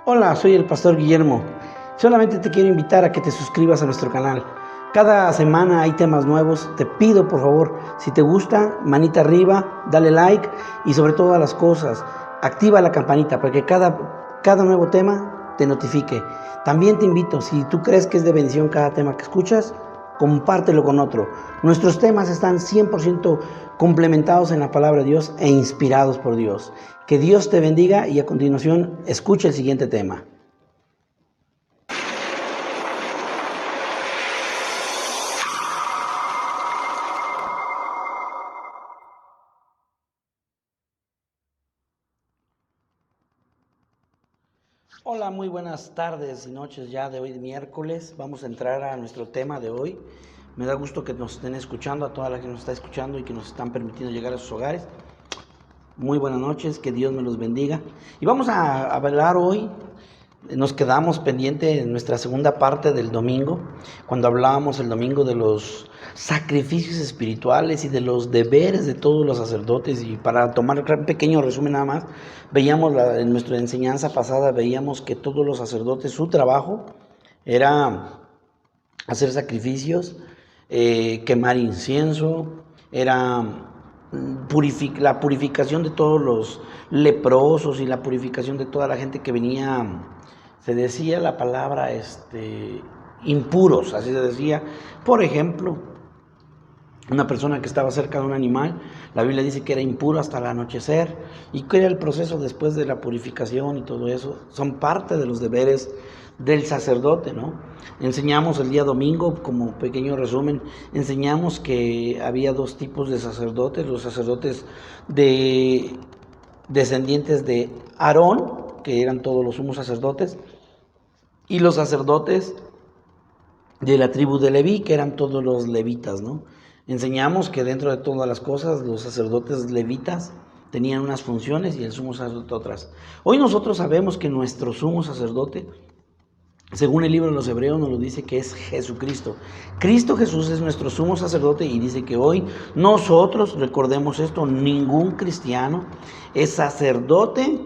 Hola, soy el pastor Guillermo. Solamente te quiero invitar a que te suscribas a nuestro canal. Cada semana hay temas nuevos. Te pido, por favor, si te gusta, manita arriba, dale like y sobre todas las cosas, activa la campanita para que cada nuevo tema te notifique. También te invito, si tú crees que es de bendición cada tema que escuchas, compártelo con otro. Nuestros temas están 100% complementados en la palabra de Dios e inspirados por Dios. Que Dios te bendiga y a continuación escucha el siguiente tema. Hola, muy buenas tardes y noches ya de hoy miércoles. Vamos a entrar a nuestro tema de hoy. Me da gusto que nos estén escuchando, a toda la que nos está escuchando y que nos están permitiendo llegar a sus hogares. Muy buenas noches, que Dios me los bendiga. Y vamos a hablar hoy, nos quedamos pendiente en nuestra segunda parte del domingo, cuando hablábamos el domingo de los sacrificios espirituales y de los deberes de todos los sacerdotes. Y para tomar un pequeño resumen nada más, veíamos en nuestra enseñanza pasada, veíamos que todos los sacerdotes, su trabajo era hacer sacrificios, quemar incienso, era la purificación de todos los leprosos y la purificación de toda la gente que venía, se decía la palabra impuros, así se decía. Por ejemplo, una persona que estaba cerca de un animal, la Biblia dice que era impuro hasta el anochecer. ¿Y qué era el proceso después de la purificación y todo eso? Son parte de los deberes del sacerdote, ¿no? Enseñamos el día domingo, como pequeño resumen, enseñamos que había dos tipos de sacerdotes: los sacerdotes descendientes de Aarón, que eran todos los sumos sacerdotes, y los sacerdotes de la tribu de Leví, que eran todos los levitas, ¿no? Enseñamos que dentro de todas las cosas los sacerdotes levitas tenían unas funciones y el sumo sacerdote otras. Hoy nosotros sabemos que nuestro sumo sacerdote, según el libro de los Hebreos, nos lo dice que es Jesucristo. Cristo Jesús es nuestro sumo sacerdote y dice que hoy nosotros, recordemos esto, ningún cristiano es sacerdote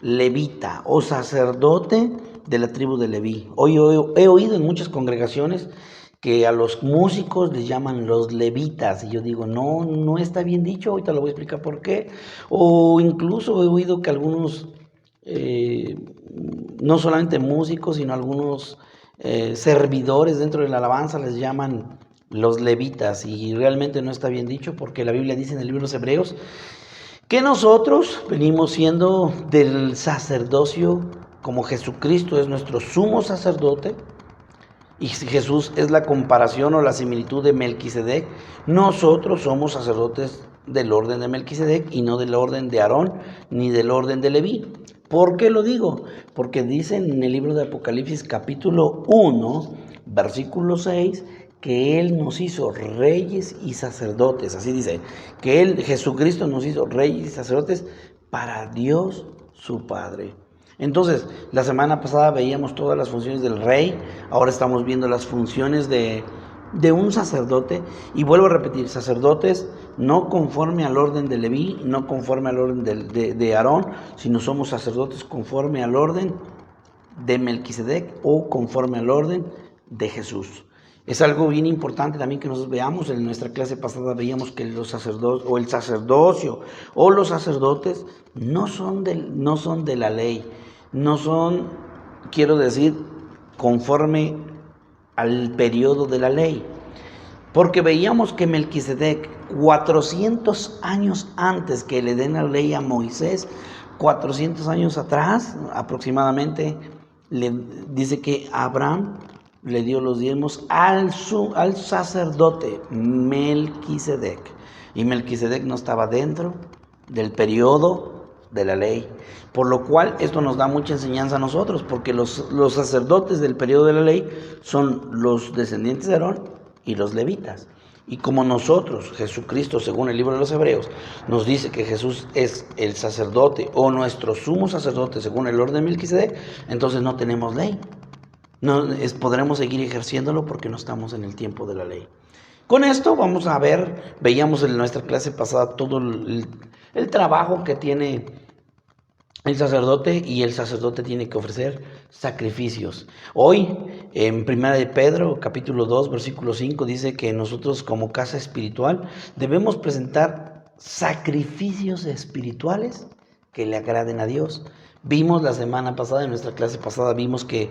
levita o sacerdote de la tribu de Leví. Hoy he oído en muchas congregaciones que a los músicos les llaman los levitas, y yo digo, no está bien dicho, ahorita lo voy a explicar por qué. O incluso he oído que algunos, no solamente músicos, sino algunos servidores dentro de la alabanza les llaman los levitas, y realmente no está bien dicho, porque la Biblia dice en el libro de los Hebreos que nosotros venimos siendo del sacerdocio, como Jesucristo es nuestro sumo sacerdote, y si Jesús es la comparación o la similitud de Melquisedec, nosotros somos sacerdotes del orden de Melquisedec y no del orden de Aarón ni del orden de Leví. ¿Por qué lo digo? Porque dice en el libro de Apocalipsis capítulo 1, versículo 6, que Él nos hizo reyes y sacerdotes. Así dice, que Jesucristo nos hizo reyes y sacerdotes para Dios su Padre. Entonces, la semana pasada veíamos todas las funciones del rey, ahora estamos viendo las funciones de un sacerdote, y vuelvo a repetir, sacerdotes no conforme al orden de Leví, no conforme al orden de Aarón, sino somos sacerdotes conforme al orden de Melquisedec o conforme al orden de Jesús. Es algo bien importante también que nosotros veamos. En nuestra clase pasada veíamos que los sacerdotes o el sacerdocio o los sacerdotes no son de la ley, no son, quiero decir, conforme al periodo de la ley. Porque veíamos que Melquisedec, 400 años antes que le den la ley a Moisés, 400 años atrás aproximadamente, le dice que Abraham le dio los diezmos al sacerdote Melquisedec. Y Melquisedec no estaba dentro del periodo de la ley. Por lo cual esto nos da mucha enseñanza a nosotros, porque los sacerdotes del periodo de la ley son los descendientes de Aarón y los levitas. Y como nosotros, Jesucristo, según el libro de los Hebreos, nos dice que Jesús es el sacerdote o nuestro sumo sacerdote según el orden de Melquisedec, entonces no tenemos ley. Podremos seguir ejerciéndolo porque no estamos en el tiempo de la ley. Con esto vamos a ver, veíamos en nuestra clase pasada todo el trabajo que tiene el sacerdote, y el sacerdote tiene que ofrecer sacrificios. Hoy, en 1 de Pedro, capítulo 2, versículo 5, dice que nosotros como casa espiritual debemos presentar sacrificios espirituales que le agraden a Dios. Vimos la semana pasada, en nuestra clase pasada, vimos que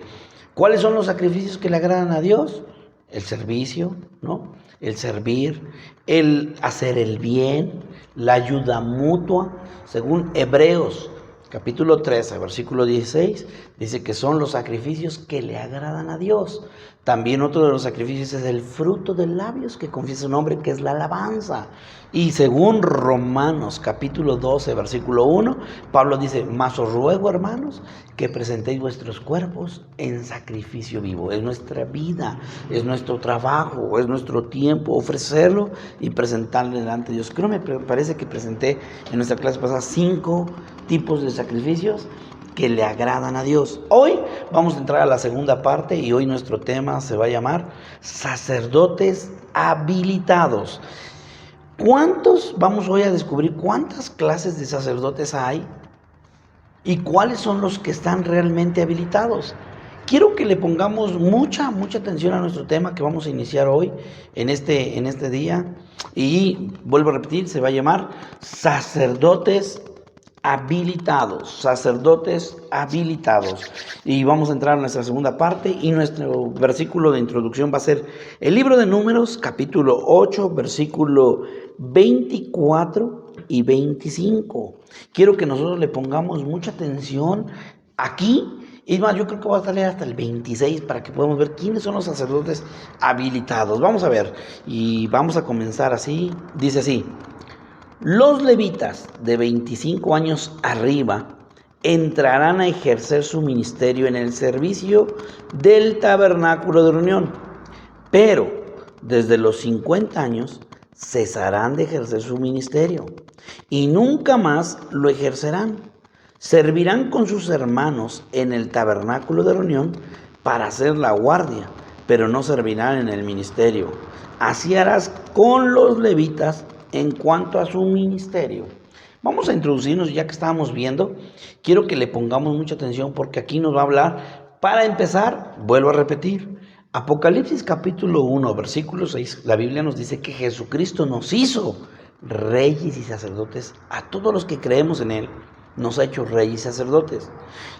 ¿cuáles son los sacrificios que le agradan a Dios? El servicio, ¿no? El servir, el hacer el bien, la ayuda mutua, según Hebreos capítulo 13, versículo 16, dice que son los sacrificios que le agradan a Dios. También otro de los sacrificios es el fruto de labios que confiesa su nombre, que es la alabanza. Y según Romanos capítulo 12, versículo 1, Pablo dice, mas os ruego, hermanos, que presentéis vuestros cuerpos en sacrificio vivo. Es nuestra vida, es nuestro trabajo, es nuestro tiempo, ofrecerlo y presentarle delante de Dios. Creo me parece que presenté en nuestra clase pasada 5 tipos de sacrificios que le agradan a Dios. Hoy vamos a entrar a la segunda parte y hoy nuestro tema se va a llamar sacerdotes habilitados. Vamos hoy a descubrir cuántas clases de sacerdotes hay y cuáles son los que están realmente habilitados. Quiero que le pongamos mucha atención a nuestro tema que vamos a iniciar hoy en este día, y vuelvo a repetir, se va a llamar sacerdotes habilitados, y vamos a entrar a nuestra segunda parte, y nuestro versículo de introducción va a ser el libro de Números, capítulo 8, versículo 24 y 25. Quiero que nosotros le pongamos mucha atención aquí. Y más, yo creo que va a salir hasta el 26 para que podamos ver quiénes son los sacerdotes habilitados. Vamos a ver, y vamos a comenzar así. Dice así: los levitas de 25 años arriba entrarán a ejercer su ministerio en el servicio del tabernáculo de reunión, pero desde los 50 años cesarán de ejercer su ministerio y nunca más lo ejercerán. Servirán con sus hermanos en el tabernáculo de reunión para hacer la guardia, pero no servirán en el ministerio. Así harás con los levitas en cuanto a su ministerio. Vamos a introducirnos, ya que estábamos viendo. Quiero que le pongamos mucha atención porque aquí nos va a hablar. Para empezar, vuelvo a repetir, Apocalipsis capítulo 1, versículo 6, la Biblia nos dice que Jesucristo nos hizo reyes y sacerdotes a todos los que creemos en Él. Nos ha hecho reyes y sacerdotes.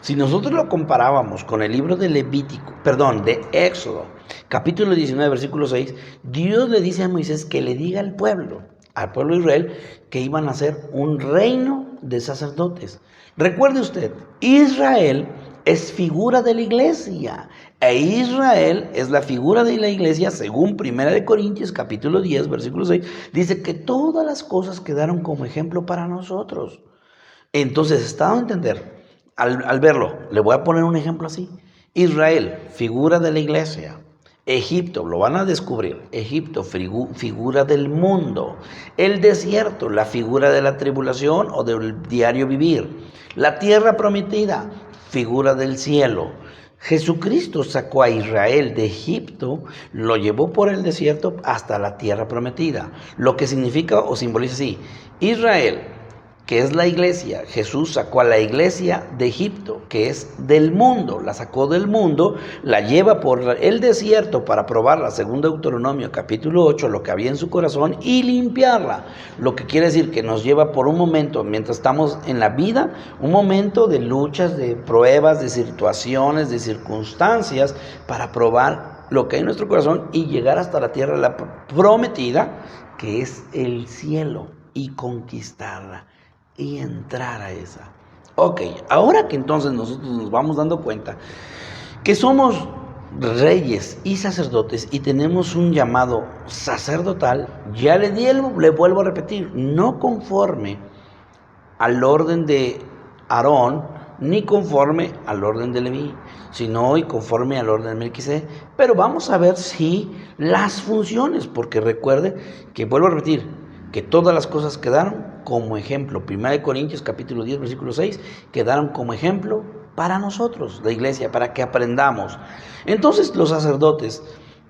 Si nosotros lo comparábamos con el libro de de Éxodo, capítulo 19, versículo 6, Dios le dice a Moisés que le diga al pueblo de Israel, que iban a ser un reino de sacerdotes. Recuerde usted, Israel es figura de la iglesia, e Israel es la figura de la iglesia, según 1 de Corintios, capítulo 10, versículo 6, dice que todas las cosas quedaron como ejemplo para nosotros. Entonces, está dando a entender, al verlo, le voy a poner un ejemplo así. Israel, figura de la iglesia. Egipto, lo van a descubrir. Egipto, figura del mundo. El desierto, la figura de la tribulación o del diario vivir. La tierra prometida, figura del cielo. Jesucristo sacó a Israel de Egipto, lo llevó por el desierto hasta la tierra prometida. Lo que significa o simboliza así: Israel, que es la iglesia. Jesús sacó a la iglesia de Egipto, que es del mundo, la sacó del mundo, la lleva por el desierto para probarla, según Deuteronomio capítulo 8, lo que había en su corazón, y limpiarla. Lo que quiere decir que nos lleva por un momento, mientras estamos en la vida, un momento de luchas, de pruebas, de situaciones, de circunstancias, para probar lo que hay en nuestro corazón y llegar hasta la tierra prometida, que es el cielo, y conquistarla y entrar a esa. Ok, ahora que entonces nosotros nos vamos dando cuenta que somos reyes y sacerdotes y tenemos un llamado sacerdotal, ya le vuelvo a repetir, no conforme al orden de Aarón, ni conforme al orden de Leví, sino hoy conforme al orden de Melquisedec. Pero vamos a ver si las funciones, porque recuerde que, vuelvo a repetir, que todas las cosas quedaron como ejemplo. 1 Corintios capítulo 10, versículo 6, quedaron como ejemplo para nosotros, la iglesia, para que aprendamos. Entonces, los sacerdotes,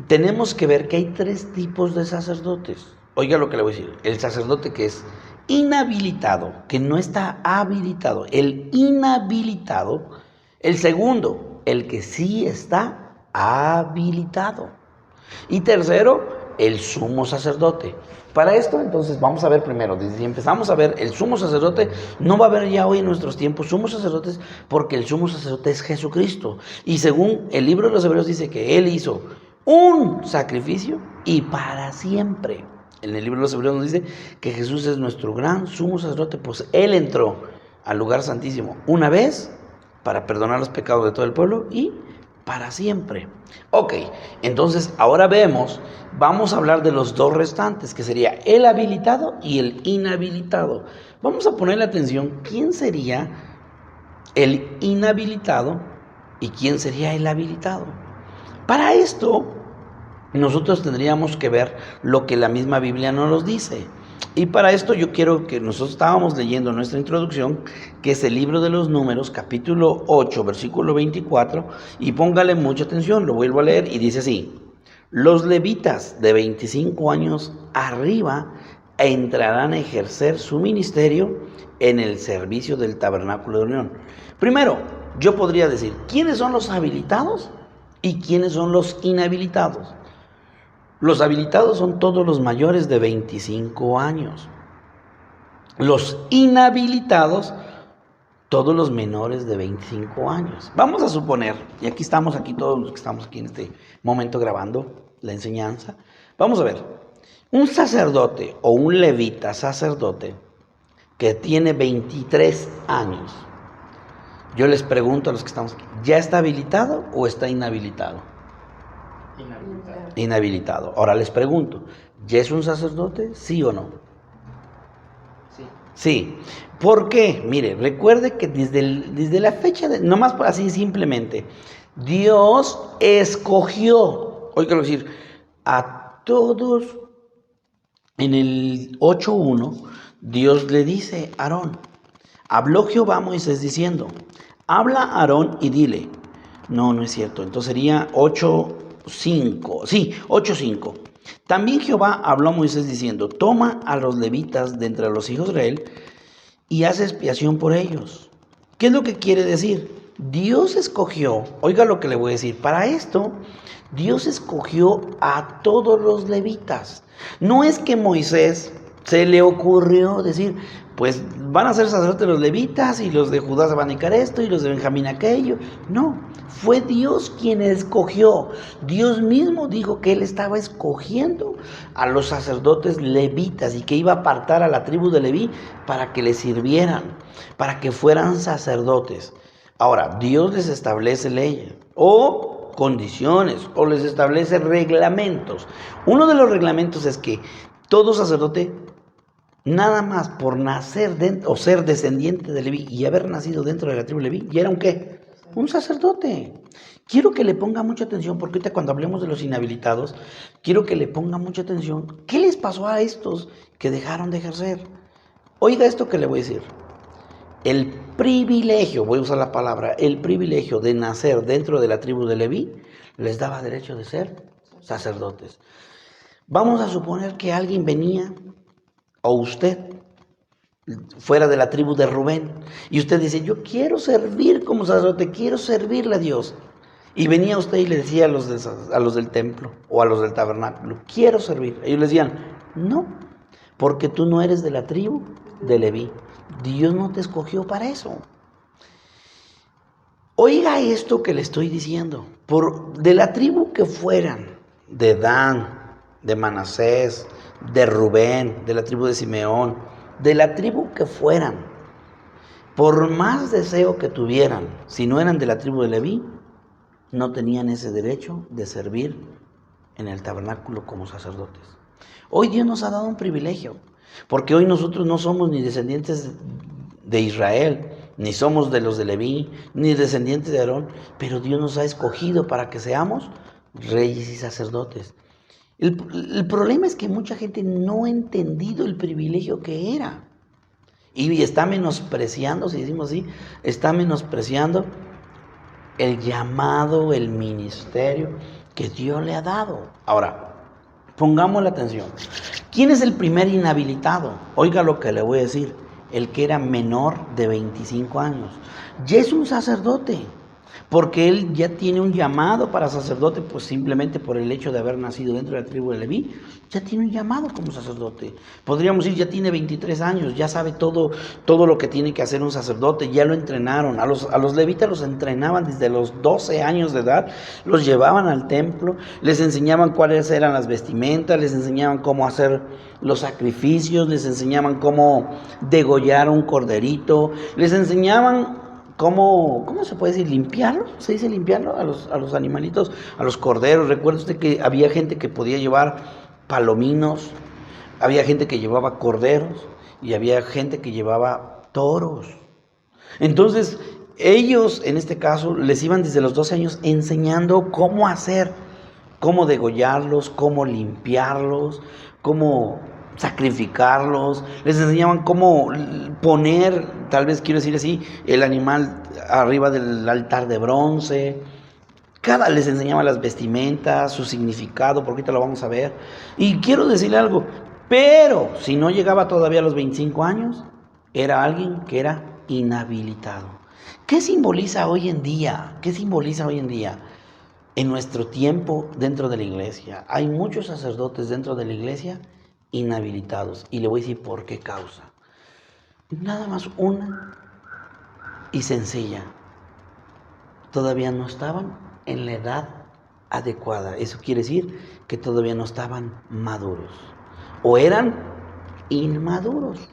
tenemos que ver que hay 3 tipos de sacerdotes. Oiga lo que le voy a decir. El sacerdote que es inhabilitado, que no está habilitado. El inhabilitado. El segundo, el que sí está habilitado. Y tercero, el sumo sacerdote. Para esto, entonces, vamos a ver primero, si empezamos a ver el sumo sacerdote, no va a haber ya hoy en nuestros tiempos sumos sacerdotes, porque el sumo sacerdote es Jesucristo. Y según el libro de los Hebreos dice que Él hizo un sacrificio y para siempre. En el libro de los Hebreos nos dice que Jesús es nuestro gran sumo sacerdote, pues Él entró al lugar santísimo una vez para perdonar los pecados de todo el pueblo y para siempre. Ok, entonces ahora vamos a hablar de los dos restantes, que sería el habilitado y el inhabilitado. Vamos a ponerle atención, ¿quién sería el inhabilitado y quién sería el habilitado? Para esto, nosotros tendríamos que ver lo que la misma Biblia nos dice. Y para esto yo quiero que nosotros estábamos leyendo nuestra introducción, que es el libro de los Números, capítulo 8, versículo 24, y póngale mucha atención, lo vuelvo a leer y dice así: los levitas de 25 años arriba entrarán a ejercer su ministerio en el servicio del tabernáculo de reunión. Primero, yo podría decir, ¿quiénes son los habilitados y quiénes son los inhabilitados? Los habilitados son todos los mayores de 25 años. Los inhabilitados, todos los menores de 25 años. Vamos a suponer, y aquí estamos, todos los que estamos aquí en este momento grabando la enseñanza. Vamos a ver, un sacerdote o un levita sacerdote que tiene 23 años. Yo les pregunto a los que estamos aquí, ¿ya está habilitado o está inhabilitado? Inhabilitado. Ahora les pregunto, ¿ya es un sacerdote? ¿Sí o no? Sí. Sí. ¿Por qué? Mire, recuerde que desde la fecha, nomás así simplemente, Dios escogió, hoy quiero decir, a todos. En el 8:1, Dios le dice a Aarón, habló Jehová a Moisés diciendo, habla a Aarón y dile. No es cierto. Entonces sería 8:5. Sí, 8:5. También Jehová habló a Moisés diciendo, toma a los levitas de entre los hijos de Israel y haz expiación por ellos. ¿Qué es lo que quiere decir? Dios escogió, oiga lo que le voy a decir, para esto Dios escogió a todos los levitas. No es que Moisés se le ocurrió decir, pues van a ser sacerdotes los levitas y los de Judá se van a dedicar esto y los de Benjamín aquello. No, fue Dios quien escogió. Dios mismo dijo que Él estaba escogiendo a los sacerdotes levitas y que iba a apartar a la tribu de Leví para que le sirvieran, para que fueran sacerdotes. Ahora, Dios les establece leyes o condiciones o les establece reglamentos. Uno de los reglamentos es que todo sacerdote, nada más por nacer dentro, o ser descendiente de Leví y haber nacido dentro de la tribu de Leví, ¿ya era un qué? Un sacerdote. Quiero que le ponga mucha atención, porque ahorita cuando hablemos de los inhabilitados, quiero que le ponga mucha atención. ¿Qué les pasó a estos que dejaron de ejercer? Oiga esto que le voy a decir. El privilegio, voy a usar la palabra, el privilegio de nacer dentro de la tribu de Leví les daba derecho de ser sacerdotes. Vamos a suponer que alguien venía, o usted, fuera de la tribu de Rubén, y usted dice, yo quiero servir como sacerdote, quiero servirle a Dios. Y venía usted y le decía a los del templo o a los del tabernáculo, quiero servir. Ellos le decían, no, porque tú no eres de la tribu de Leví. Dios no te escogió para eso. Oiga esto que le estoy diciendo. De la tribu que fueran, de Dan, de Manasés, de Rubén, de la tribu de Simeón, de la tribu que fueran, por más deseo que tuvieran, si no eran de la tribu de Leví, no tenían ese derecho de servir en el tabernáculo como sacerdotes. Hoy Dios nos ha dado un privilegio, porque hoy nosotros no somos ni descendientes de Israel, ni somos de los de Leví, ni descendientes de Aarón, pero Dios nos ha escogido para que seamos reyes y sacerdotes. El problema es que mucha gente no ha entendido el privilegio que era. Y está menospreciando, si decimos así, está menospreciando el llamado, el ministerio que Dios le ha dado. Ahora, Pongamos la atención. ¿Quién es el primer inhabilitado? Oiga lo que le voy a decir. El que era menor de 25 años. Ya es un sacerdote, porque él ya tiene un llamado para sacerdote, pues simplemente por el hecho de haber nacido dentro de la tribu de Leví, ya tiene un llamado como sacerdote. Podríamos decir, ya tiene 23 años, ya sabe todo lo que tiene que hacer un sacerdote, ya lo entrenaron. A los levitas los entrenaban desde los 12 años de edad, los llevaban al templo, les enseñaban cuáles eran las vestimentas, les enseñaban cómo hacer los sacrificios, les enseñaban cómo degollar un corderito, les enseñaban ¿cómo se puede decir? ¿Limpiarlo? ¿Se dice limpiarlo a los animalitos, a los corderos? Recuerda usted que había gente que podía llevar palominos, había gente que llevaba corderos y había gente que llevaba toros. Entonces, ellos, en este caso, les iban desde los 12 años enseñando cómo hacer, cómo degollarlos, cómo limpiarlos, cómo sacrificarlos, les enseñaban cómo poner, tal vez quiero decir así, el animal arriba del altar de bronce. Les enseñaba las vestimentas, su significado, porque ahorita lo vamos a ver. Y quiero decirle algo, pero si no llegaba todavía a los 25 años, era alguien que era inhabilitado. ¿Qué simboliza hoy en día? ¿Qué simboliza hoy en día? En nuestro tiempo dentro de la iglesia, hay muchos sacerdotes dentro de la iglesia inhabilitados. Y le voy a decir por qué causa. Nada más una y sencilla. Todavía no estaban en la edad adecuada. Eso quiere decir que todavía no estaban maduros. O eran inmaduros.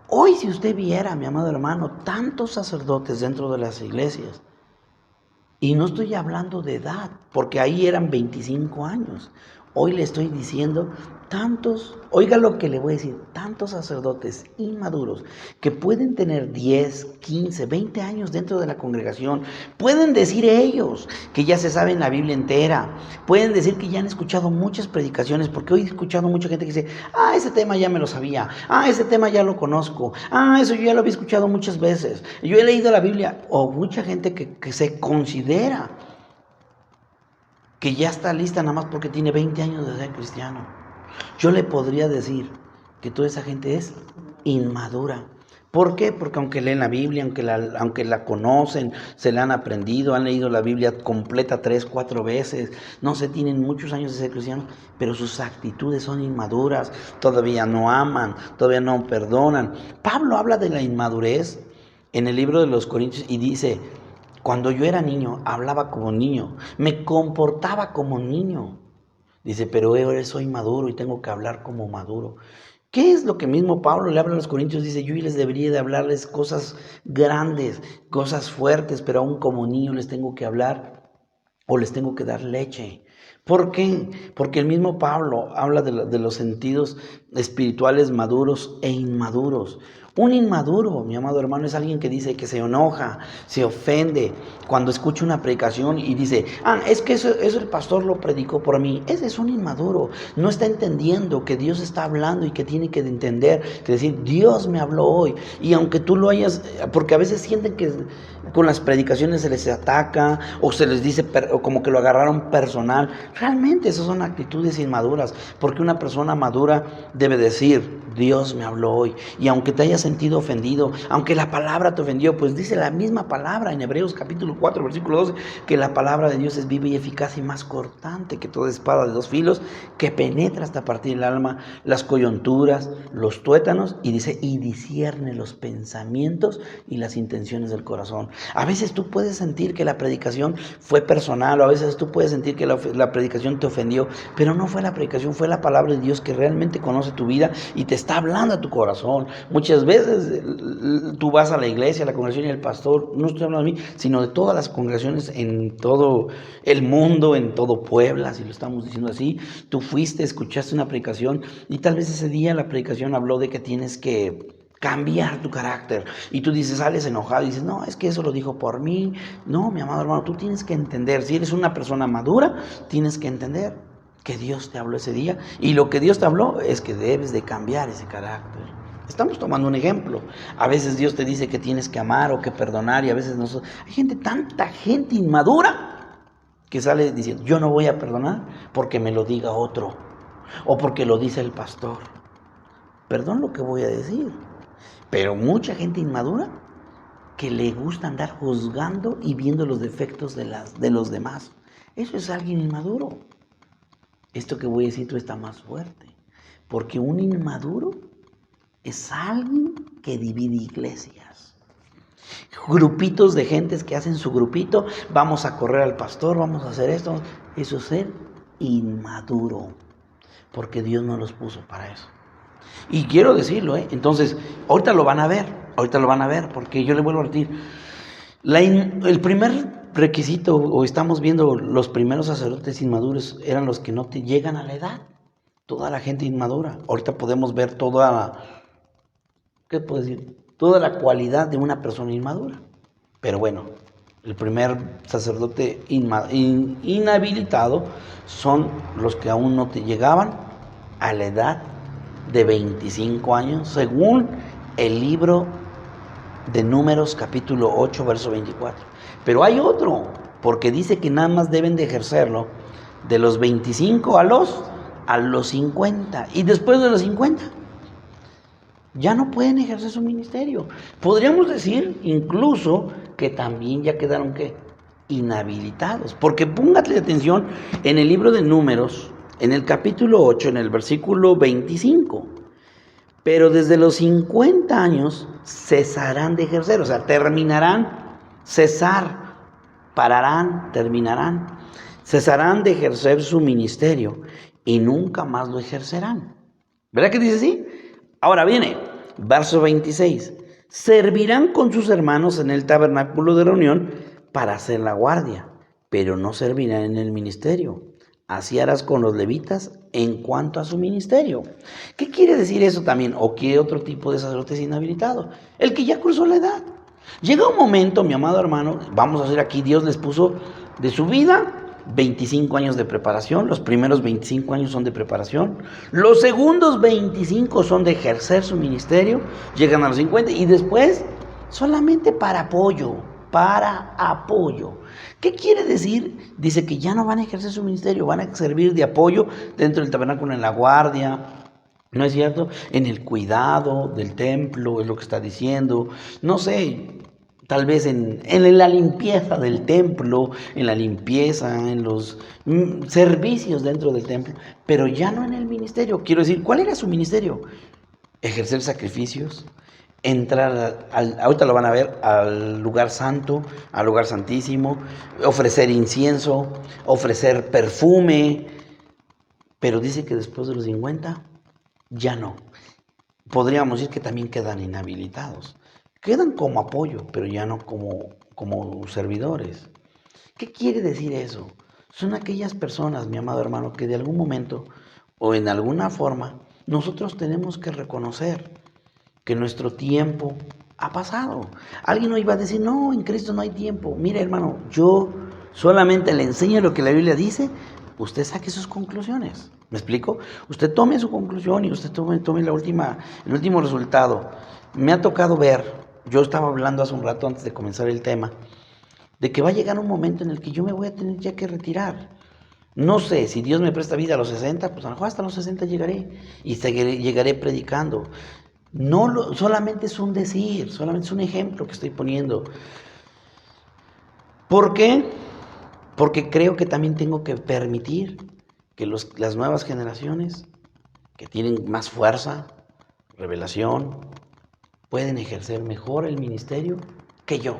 Hoy, si usted viera, mi amado hermano, tantos sacerdotes dentro de las iglesias, y no estoy hablando de edad, porque ahí eran 25 años. Hoy le estoy diciendo tantos, oiga lo que le voy a decir, tantos sacerdotes inmaduros que pueden tener 10, 15, 20 años dentro de la congregación. Pueden decir ellos que ya se saben la Biblia entera. Pueden decir que ya han escuchado muchas predicaciones, porque hoy he escuchado mucha gente que dice, ese tema ya me lo sabía, ese tema ya lo conozco, eso yo ya lo había escuchado muchas veces, yo he leído la Biblia. O mucha gente que se considera que ya está lista nada más porque tiene 20 años de ser cristiano. Yo le podría decir que toda esa gente es inmadura. ¿Por qué? Porque aunque leen la Biblia, aunque la conocen, se la han aprendido, han leído la Biblia completa 3, 4 veces, no sé, tienen muchos años de ser cristianos, pero sus actitudes son inmaduras, todavía no aman, todavía no perdonan. Pablo habla de la inmadurez en el libro de los Corintios y dice: cuando yo era niño, hablaba como niño, me comportaba como niño. Dice, pero ahora soy maduro y tengo que hablar como maduro. ¿Qué es lo que mismo Pablo le habla a los Corintios? Dice, yo les debería de hablarles cosas grandes, cosas fuertes, pero aún como niño les tengo que hablar o les tengo que dar leche. ¿Por qué? Porque el mismo Pablo habla de los sentidos espirituales maduros e inmaduros. Un inmaduro, mi amado hermano, es alguien que dice que se enoja, se ofende cuando escucha una predicación y dice, es que eso el pastor lo predicó por mí. Ese es un inmaduro, no está entendiendo que Dios está hablando y que tiene que entender, que decir, Dios me habló hoy. Y aunque tú lo hayas, porque a veces sienten que con las predicaciones se les ataca o se les dice o como que lo agarraron personal. Realmente esas son actitudes inmaduras, porque una persona madura debe decir, Dios me habló hoy. Y aunque te hayas sentido ofendido, aunque la palabra te ofendió, pues dice la misma palabra en Hebreos capítulo 4, versículo 12, que la palabra de Dios es viva y eficaz y más cortante que toda espada de 2 filos, que penetra hasta partir el alma, las coyunturas, los tuétanos, y dice, y discierne los pensamientos y las intenciones del corazón. A veces tú puedes sentir que la predicación fue personal, o a veces tú puedes sentir que la predicación te ofendió, pero no fue la predicación, fue la palabra de Dios que realmente conoce tu vida y te está hablando a tu corazón. Muchas veces tú vas a la iglesia, a la congregación, y el pastor, no estoy hablando de mí, sino de todas las congregaciones en todo el mundo, en todo Puebla, si lo estamos diciendo así. Tú fuiste, escuchaste una predicación y tal vez ese día la predicación habló de que tienes que cambiar tu carácter, y tú dices, sales enojado y dices, no, es que eso lo dijo por mí. No, mi amado hermano, tú tienes que entender, si eres una persona madura, tienes que entender que Dios te habló ese día, y lo que Dios te habló es que debes de cambiar ese carácter. Estamos tomando un ejemplo. A veces Dios te dice que tienes que amar o que perdonar, y a veces nosotros, hay tanta gente inmadura que sale diciendo, yo no voy a perdonar porque me lo diga otro. o porque lo dice el pastor. Perdón lo que voy a decir, pero mucha gente inmadura que le gusta andar juzgando y viendo los defectos de los demás. Eso es alguien inmaduro. Esto que voy a decir tú está más fuerte, porque un inmaduro es alguien que divide iglesias. Grupitos de gentes que hacen su grupito, vamos a correr al pastor, vamos a hacer esto. Eso es ser inmaduro, porque Dios no los puso para eso. Y quiero decirlo, entonces, ahorita lo van a ver, porque yo le vuelvo a decir, el primer requisito, o estamos viendo los primeros sacerdotes inmaduros, eran los que no te llegan a la edad, toda la gente inmadura. Ahorita podemos ver ¿qué puedo decir? Toda la cualidad de una persona inmadura. Pero bueno, el primer sacerdote inhabilitado son los que aún no te llegaban a la edad de 25 años, según el libro de Números capítulo 8, verso 24. Pero hay otro, porque dice que nada más deben de ejercerlo de los 25 a los 50, y después de los 50 ya no pueden ejercer su ministerio. Podríamos decir incluso que también ya quedaron inhabilitados, porque póngale atención en el libro de Números, en el capítulo 8, en el versículo 25. Pero desde los 50 años cesarán de ejercer, o sea, terminarán, cesar, pararán, terminarán, cesarán de ejercer su ministerio y nunca más lo ejercerán. ¿Verdad que dice así? Ahora viene, verso 26. Servirán con sus hermanos en el tabernáculo de reunión para hacer la guardia, pero no servirán en el ministerio. Así harás con los levitas en cuanto a su ministerio. ¿Qué quiere decir eso también? ¿O qué otro tipo de sacerdote es inhabilitado? El que ya cruzó la edad. Llega un momento, mi amado hermano, vamos a hacer aquí, Dios les puso de su vida 25 años de preparación. Los primeros 25 años son de preparación. Los segundos 25 son de ejercer su ministerio. Llegan a los 50 y después solamente para apoyo. ¿Qué quiere decir? Dice que ya no van a ejercer su ministerio, van a servir de apoyo dentro del tabernáculo, en la guardia, ¿no es cierto? En el cuidado del templo, es lo que está diciendo. No sé, tal vez en la limpieza del templo, en la limpieza, en los servicios dentro del templo, pero ya no en el ministerio. Quiero decir, ¿cuál era su ministerio? Ejercer sacrificios, entrar, ahorita lo van a ver, al lugar santo, al lugar santísimo, ofrecer incienso, ofrecer perfume, pero dice que después de los 50 ya no. Podríamos decir que también quedan inhabilitados, quedan como apoyo, pero ya no como servidores. ¿Qué quiere decir eso? Son aquellas personas, mi amado hermano, que de algún momento o en alguna forma nosotros tenemos que reconocer que nuestro tiempo ha pasado. Alguien no iba a decir, no, en Cristo no hay tiempo. Mire, hermano, yo solamente le enseño lo que la Biblia dice, usted saque sus conclusiones. ¿Me explico? Usted tome su conclusión y usted tome el último resultado. Me ha tocado ver, yo estaba hablando hace un rato antes de comenzar el tema, de que va a llegar un momento en el que yo me voy a tener ya que retirar. No sé, si Dios me presta vida a los 60, pues a lo mejor hasta los 60 llegaré y llegaré predicando. No solamente es un decir, solamente es un ejemplo que estoy poniendo. ¿Por qué? Porque creo que también tengo que permitir que las nuevas generaciones que tienen más fuerza, revelación, pueden ejercer mejor el ministerio que yo,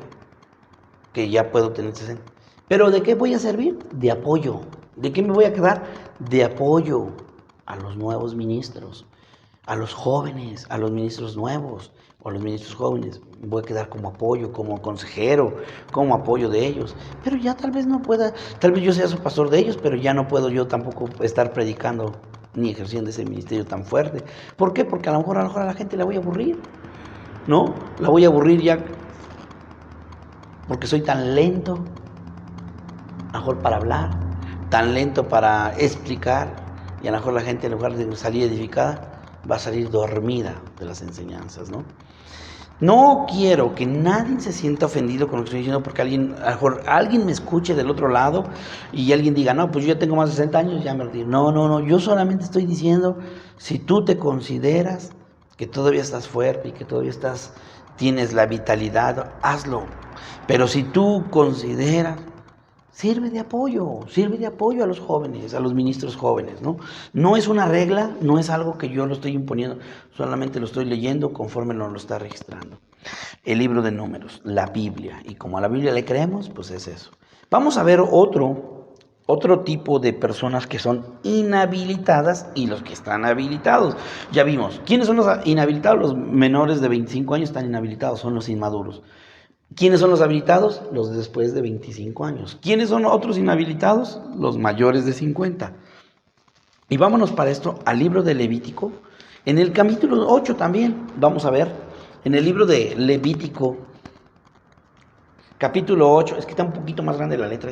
que ya puedo tener 60. ¿Pero de qué voy a servir? De apoyo. ¿De qué me voy a quedar? De apoyo a los nuevos ministros, a los jóvenes, a los ministros nuevos o a los ministros jóvenes. Voy a quedar como apoyo, como consejero, como apoyo de ellos. Pero ya tal vez no pueda, tal vez yo sea su pastor de ellos, pero ya no puedo yo tampoco estar predicando ni ejerciendo ese ministerio tan fuerte. ¿Por qué? Porque a lo mejor a la gente la voy a aburrir, ¿no? La voy a aburrir ya porque soy tan lento, a lo mejor para hablar, tan lento para explicar, y a lo mejor la gente en lugar de salir edificada va a salir dormida de las enseñanzas, ¿no? No quiero que nadie se sienta ofendido con lo que estoy diciendo porque a lo mejor alguien me escuche del otro lado y alguien diga, no, pues yo ya tengo más de 60 años, ya me retiro. No, yo solamente estoy diciendo, si tú te consideras que todavía estás fuerte y que todavía tienes la vitalidad, hazlo. Pero si tú consideras, sirve de apoyo a los jóvenes, a los ministros jóvenes, ¿no? No es una regla, no es algo que yo lo estoy imponiendo, solamente lo estoy leyendo conforme nos lo está registrando. El libro de Números, la Biblia, y como a la Biblia le creemos, pues es eso. Vamos a ver otro tipo de personas que son inhabilitadas y los que están habilitados. Ya vimos, ¿quiénes son los inhabilitados? Los menores de 25 años están inhabilitados, son los inmaduros. ¿Quiénes son los habilitados? Los después de 25 años. ¿Quiénes son otros inhabilitados? Los mayores de 50. Y vámonos para esto al libro de Levítico. En el capítulo 8 también, vamos a ver, en el libro de Levítico, capítulo 8, es que está un poquito más grande la letra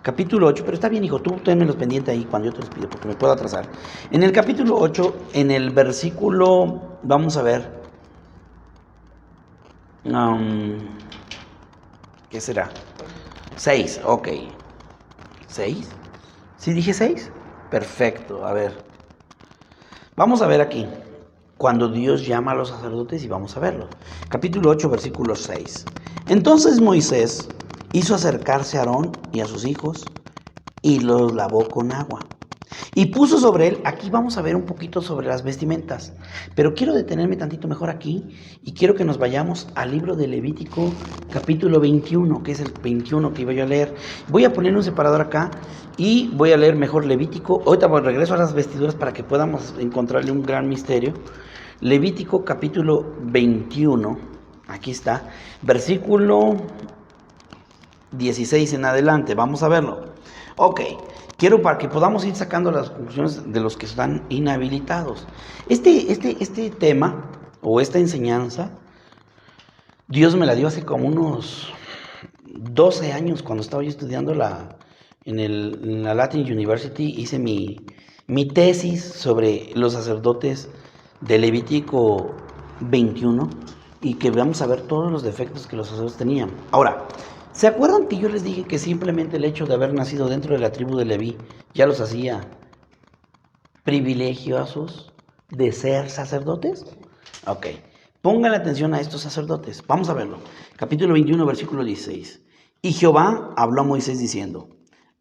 capítulo 8, pero está bien, hijo, tú tenme los pendientes ahí cuando yo te los pido, porque me puedo atrasar. En el capítulo 8, en el versículo, vamos a ver, ¿qué será? 6, ok. ¿6? ¿Sí dije 6? Perfecto, a ver. Vamos a ver aquí, cuando Dios llama a los sacerdotes y vamos a verlo. Capítulo 8, versículo 6. Entonces Moisés hizo acercarse a Aarón y a sus hijos y los lavó con agua. Y puso sobre él, aquí vamos a ver un poquito sobre las vestimentas, pero quiero detenerme tantito mejor aquí y quiero que nos vayamos al libro de Levítico capítulo 21, que es el 21 que iba yo a leer. Voy a poner un separador acá y voy a leer mejor Levítico. Ahorita regreso a las vestiduras para que podamos encontrarle un gran misterio. Levítico capítulo 21, aquí está, versículo 16 en adelante, vamos a verlo. Ok, quiero para que podamos ir sacando las conclusiones de los que están inhabilitados. Este tema o esta enseñanza, Dios me la dio hace como unos 12 años cuando estaba yo estudiando en la Latin University. Hice mi tesis sobre los sacerdotes de Levítico 21 y que vamos a ver todos los defectos que los sacerdotes tenían. Ahora, ¿se acuerdan que yo les dije que simplemente el hecho de haber nacido dentro de la tribu de Leví ya los hacía privilegiosos de ser sacerdotes? Ok, pongan atención a estos sacerdotes. Vamos a verlo. Capítulo 21, versículo 16. Y Jehová habló a Moisés diciendo,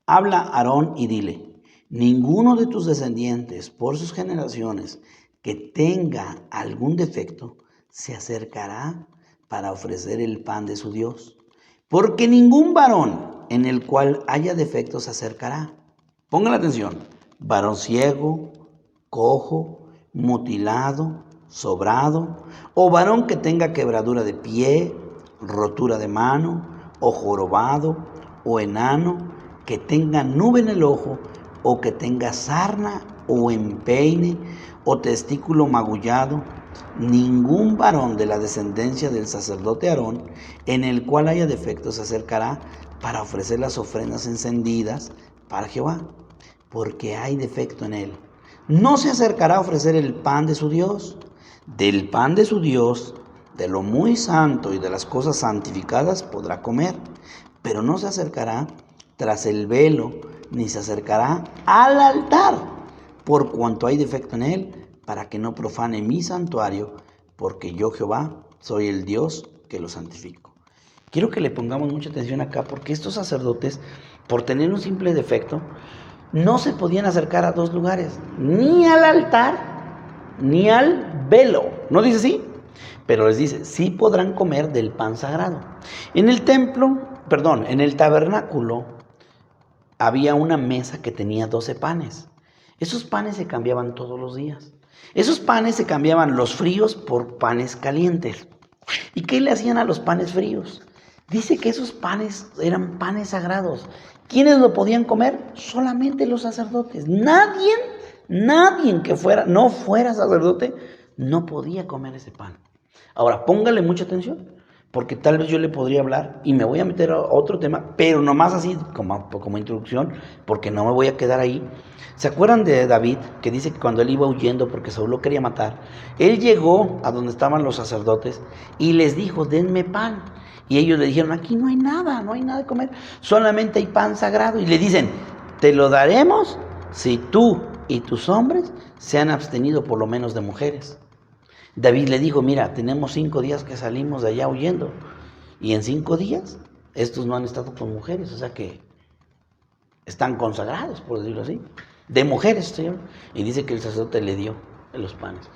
habla a Aarón y dile, ninguno de tus descendientes por sus generaciones que tenga algún defecto se acercará para ofrecer el pan de su Dios. Porque ningún varón en el cual haya defecto se acercará. Pongan atención. Varón ciego, cojo, mutilado, sobrado, o varón que tenga quebradura de pie, rotura de mano, o jorobado, o enano, que tenga nube en el ojo, o que tenga sarna, o empeine, o testículo magullado. Ningún varón de la descendencia del sacerdote Aarón, en el cual haya defecto, se acercará para ofrecer las ofrendas encendidas para Jehová, porque hay defecto en él. No se acercará a ofrecer el pan de su Dios. Del pan de su Dios, de lo muy santo y de las cosas santificadas podrá comer, pero no se acercará tras el velo, ni se acercará al altar, por cuanto hay defecto en él, para que no profane mi santuario, porque yo Jehová soy el Dios que lo santifico. Quiero que le pongamos mucha atención acá, porque estos sacerdotes, por tener un simple defecto, no se podían acercar a dos lugares, ni al altar, ni al velo. ¿No dice así? Pero les dice, sí podrán comer del pan sagrado. En el en el tabernáculo, había una mesa que tenía 12 panes. Esos panes se cambiaban todos los días. Esos panes se cambiaban los fríos por panes calientes. ¿Y qué le hacían a los panes fríos? Dice que esos panes eran panes sagrados. ¿Quiénes lo podían comer? Solamente los sacerdotes. Nadie que no fuera sacerdote no podía comer ese pan. Ahora, póngale mucha atención, porque tal vez yo le podría hablar y me voy a meter a otro tema, pero nomás así como introducción, porque no me voy a quedar ahí. ¿Se acuerdan de David, que dice que cuando él iba huyendo porque Saúl lo quería matar, él llegó a donde estaban los sacerdotes y les dijo, denme pan? Y ellos le dijeron, aquí no hay nada de comer, solamente hay pan sagrado. Y le dicen, te lo daremos si tú y tus hombres se han abstenido por lo menos de mujeres. David le dijo, mira, tenemos 5 días que salimos de allá huyendo, y en 5 días estos no han estado con mujeres, o sea que están consagrados, por decirlo así, de mujeres, Señor. Y dice que el sacerdote le dio los panes.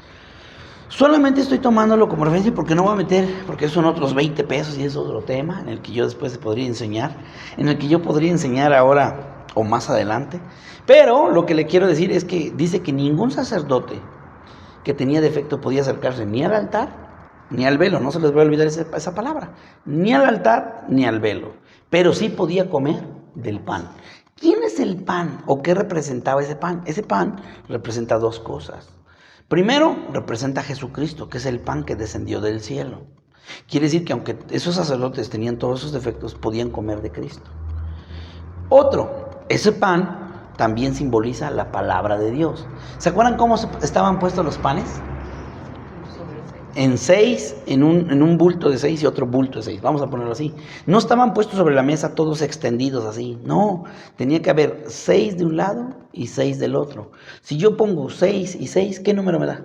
Solamente estoy tomándolo como referencia porque no voy a meter, porque son otros 20 pesos y es otro tema en el que yo después podría enseñar, en el que yo podría enseñar ahora o más adelante. Pero lo que le quiero decir es que dice que ningún sacerdote que tenía defecto podía acercarse ni al altar ni al velo, no se les va a olvidar esa palabra, ni al altar ni al velo, pero sí podía comer del pan. ¿Quién es el pan o qué representaba ese pan? Ese pan representa 2 cosas. Primero, representa a Jesucristo, que es el pan que descendió del cielo. Quiere decir que aunque esos sacerdotes tenían todos esos defectos, podían comer de Cristo. Otro, ese pan también simboliza la palabra de Dios. ¿Se acuerdan cómo estaban puestos los panes? En 6, en un bulto de 6 y otro bulto de 6, vamos a ponerlo así. No estaban puestos sobre la mesa todos extendidos así, no, tenía que haber 6 de un lado y 6 del otro. Si yo pongo 6 y 6, ¿qué número me da?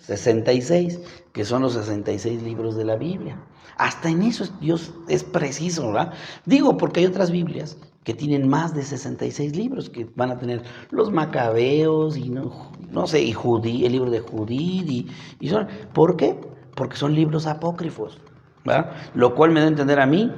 66, que son los 66 libros de la Biblia. Hasta en eso Dios es preciso, ¿verdad? Digo, porque hay otras Biblias que tienen más de 66 libros, que van a tener los Macabeos y no sé, y el libro de Judith, y son, ¿por qué? Porque son libros apócrifos, ¿verdad? Lo cual me da a entender a mí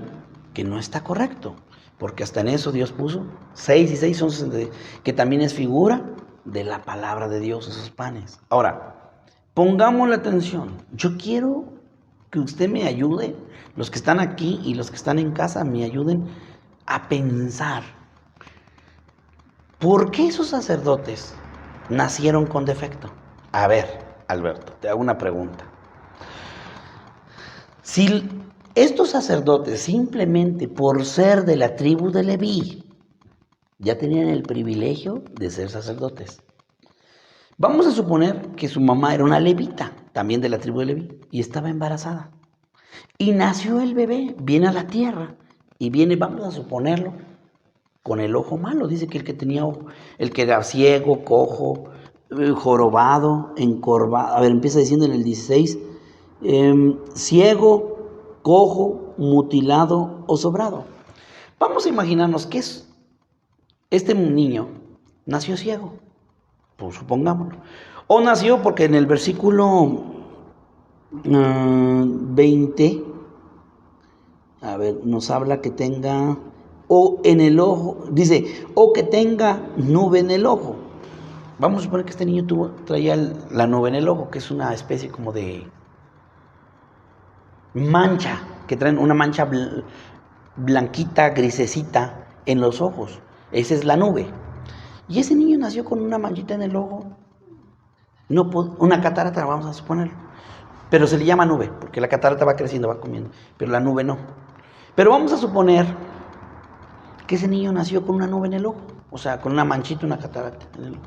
que no está correcto, porque hasta en eso Dios puso 6 y 6 son 66, que también es figura de la palabra de Dios, esos panes. Ahora, pongamos la atención, yo quiero que usted me ayude, los que están aquí y los que están en casa me ayuden a pensar, ¿por qué esos sacerdotes nacieron con defecto? A ver, Alberto, te hago una pregunta. Si estos sacerdotes simplemente por ser de la tribu de Leví ya tenían el privilegio de ser sacerdotes, vamos a suponer que su mamá era una levita, también de la tribu de Leví, y estaba embarazada. Y nació el bebé, viene a la tierra, y viene, vamos a suponerlo, con el ojo malo. Dice que el que tenía ojo, el que era ciego, cojo, jorobado, encorvado. A ver, empieza diciendo en el 16, ciego, cojo, mutilado o sobrado. Vamos a imaginarnos que es este niño nació ciego, pues supongámoslo. O nació porque en el versículo 20, a ver, nos habla que tenga, o en el ojo, dice, o que tenga nube en el ojo. Vamos a suponer que este niño traía la nube en el ojo, que es una especie como de mancha, que traen una mancha blanquita, grisecita en los ojos. Esa es la nube. Y ese niño nació con una manchita en el ojo, una catarata, vamos a suponerlo. Pero se le llama nube, porque la catarata va creciendo, va comiendo, pero la nube no. Pero vamos a suponer que ese niño nació con una nube en el ojo, o sea, con una manchita, una catarata en el ojo.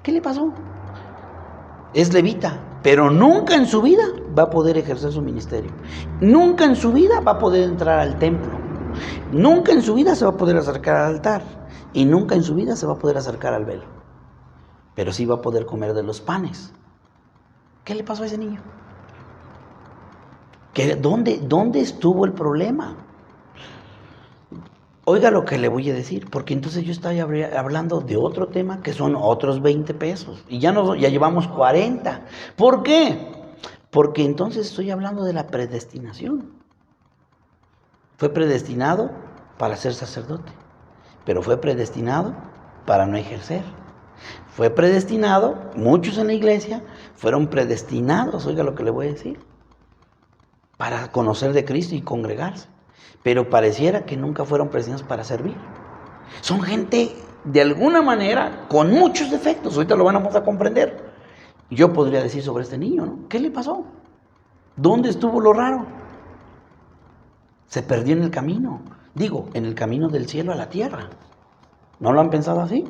¿Qué le pasó? Es levita, pero nunca en su vida va a poder ejercer su ministerio. Nunca en su vida va a poder entrar al templo. Nunca en su vida se va a poder acercar al altar. Y nunca en su vida se va a poder acercar al velo. Pero sí va a poder comer de los panes. ¿Qué le pasó a ese niño? ¿Dónde estuvo el problema? Oiga lo que le voy a decir, porque entonces yo estoy hablando de otro tema que son otros 20 pesos. Y ya llevamos 40. ¿Por qué? Porque entonces estoy hablando de la predestinación. Fue predestinado para ser sacerdote, pero fue predestinado para no ejercer. Fue predestinado, muchos en la iglesia fueron predestinados, oiga lo que le voy a decir, para conocer de Cristo y congregarse. Pero pareciera que nunca fueron predestinados para servir. Son gente, de alguna manera, con muchos defectos. Ahorita lo vamos a comprender. Yo podría decir sobre este niño, ¿no? ¿Qué le pasó? ¿Dónde estuvo lo raro? Se perdió en el camino. Digo, en el camino del cielo a la tierra. ¿No lo han pensado así?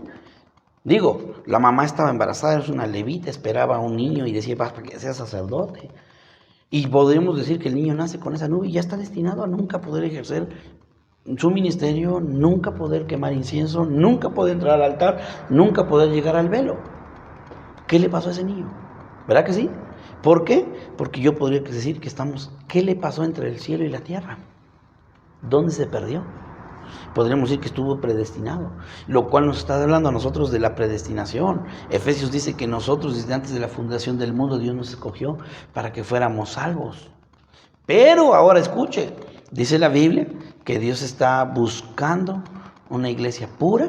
Digo, la mamá estaba embarazada, es una levita, esperaba a un niño y decía, para que sea sacerdote. Y podríamos decir que el niño nace con esa nube y ya está destinado a nunca poder ejercer su ministerio, nunca poder quemar incienso, nunca poder entrar al altar, nunca poder llegar al velo. ¿Qué le pasó a ese niño? ¿Verdad que sí? ¿Por qué? Porque yo podría decir que ¿qué le pasó entre el cielo y la tierra? ¿Dónde se perdió? Podríamos decir que estuvo predestinado, lo cual nos está hablando a nosotros de la predestinación. Efesios dice que nosotros, desde antes de la fundación del mundo, Dios nos escogió para que fuéramos salvos. Pero ahora escuche, dice la Biblia que Dios está buscando una iglesia pura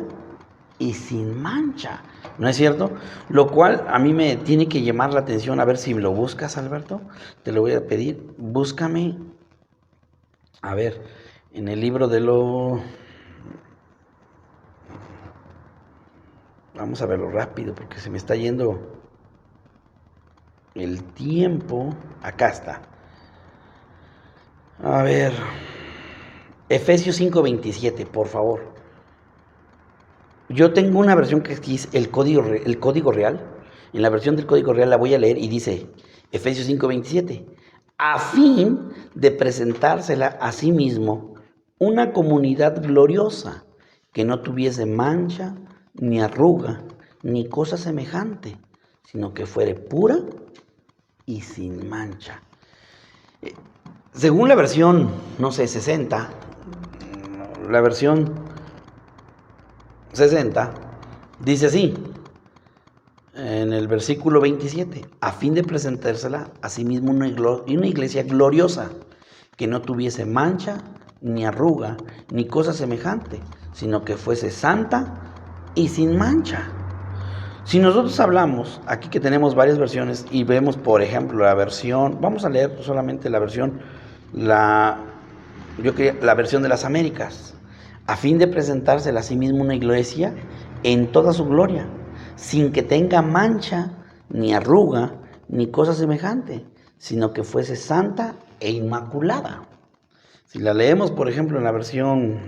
y sin mancha, ¿no es cierto? Lo cual a mí me tiene que llamar la atención, a ver si lo buscas, Alberto, te lo voy a pedir, búscame, a ver, en el libro de vamos a verlo rápido porque se me está yendo el tiempo, acá está, a ver, Efesios 5:27, por favor. Yo tengo una versión que es el código real. En la versión del código real la voy a leer y dice, Efesios 5:27, a fin de presentársela a sí mismo una comunidad gloriosa, que no tuviese mancha, ni arruga, ni cosa semejante, sino que fuere pura y sin mancha. Según la versión, no sé, 60, la versión 60, dice así, en el versículo 27, a fin de presentársela a sí mismo una iglesia gloriosa, que no tuviese mancha, ni arruga, ni cosa semejante, sino que fuese santa y sin mancha. Si nosotros hablamos, aquí que tenemos varias versiones, y vemos, por ejemplo, la versión, vamos a leer solamente la versión, la versión de las Américas, a fin de presentársela a sí mismo una iglesia en toda su gloria, sin que tenga mancha, ni arruga, ni cosa semejante, sino que fuese santa e inmaculada. Si la leemos, por ejemplo, en la versión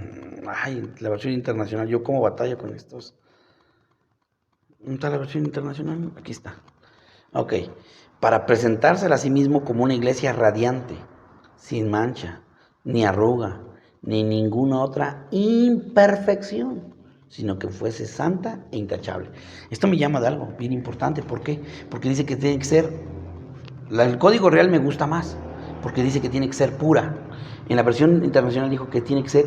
internacional, yo como batalla con estos. ¿Dónde está la versión internacional? Aquí está. Ok, para presentársela a sí mismo como una iglesia radiante, sin mancha, ni arruga, ni ninguna otra imperfección, sino que fuese santa e intachable. Esto me llama de algo bien importante. ¿Por qué? Porque dice que tiene que ser, el código real me gusta más, porque dice que tiene que ser pura. En la versión internacional dijo que tiene que ser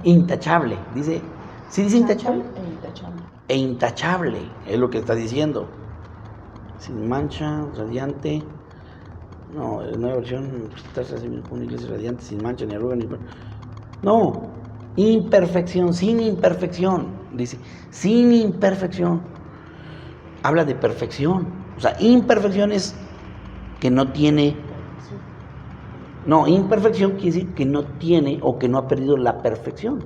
intachable. Dice, ¿sí dice intachable? E intachable, es lo que está diciendo. Sin mancha, radiante. No, es una versión, una iglesia radiante, sin mancha, ni arruga, ni... No, imperfección, sin imperfección. Dice, sin imperfección. Habla de perfección. O sea, imperfección es que no tiene... No, imperfección quiere decir que no tiene o que no ha perdido la perfección.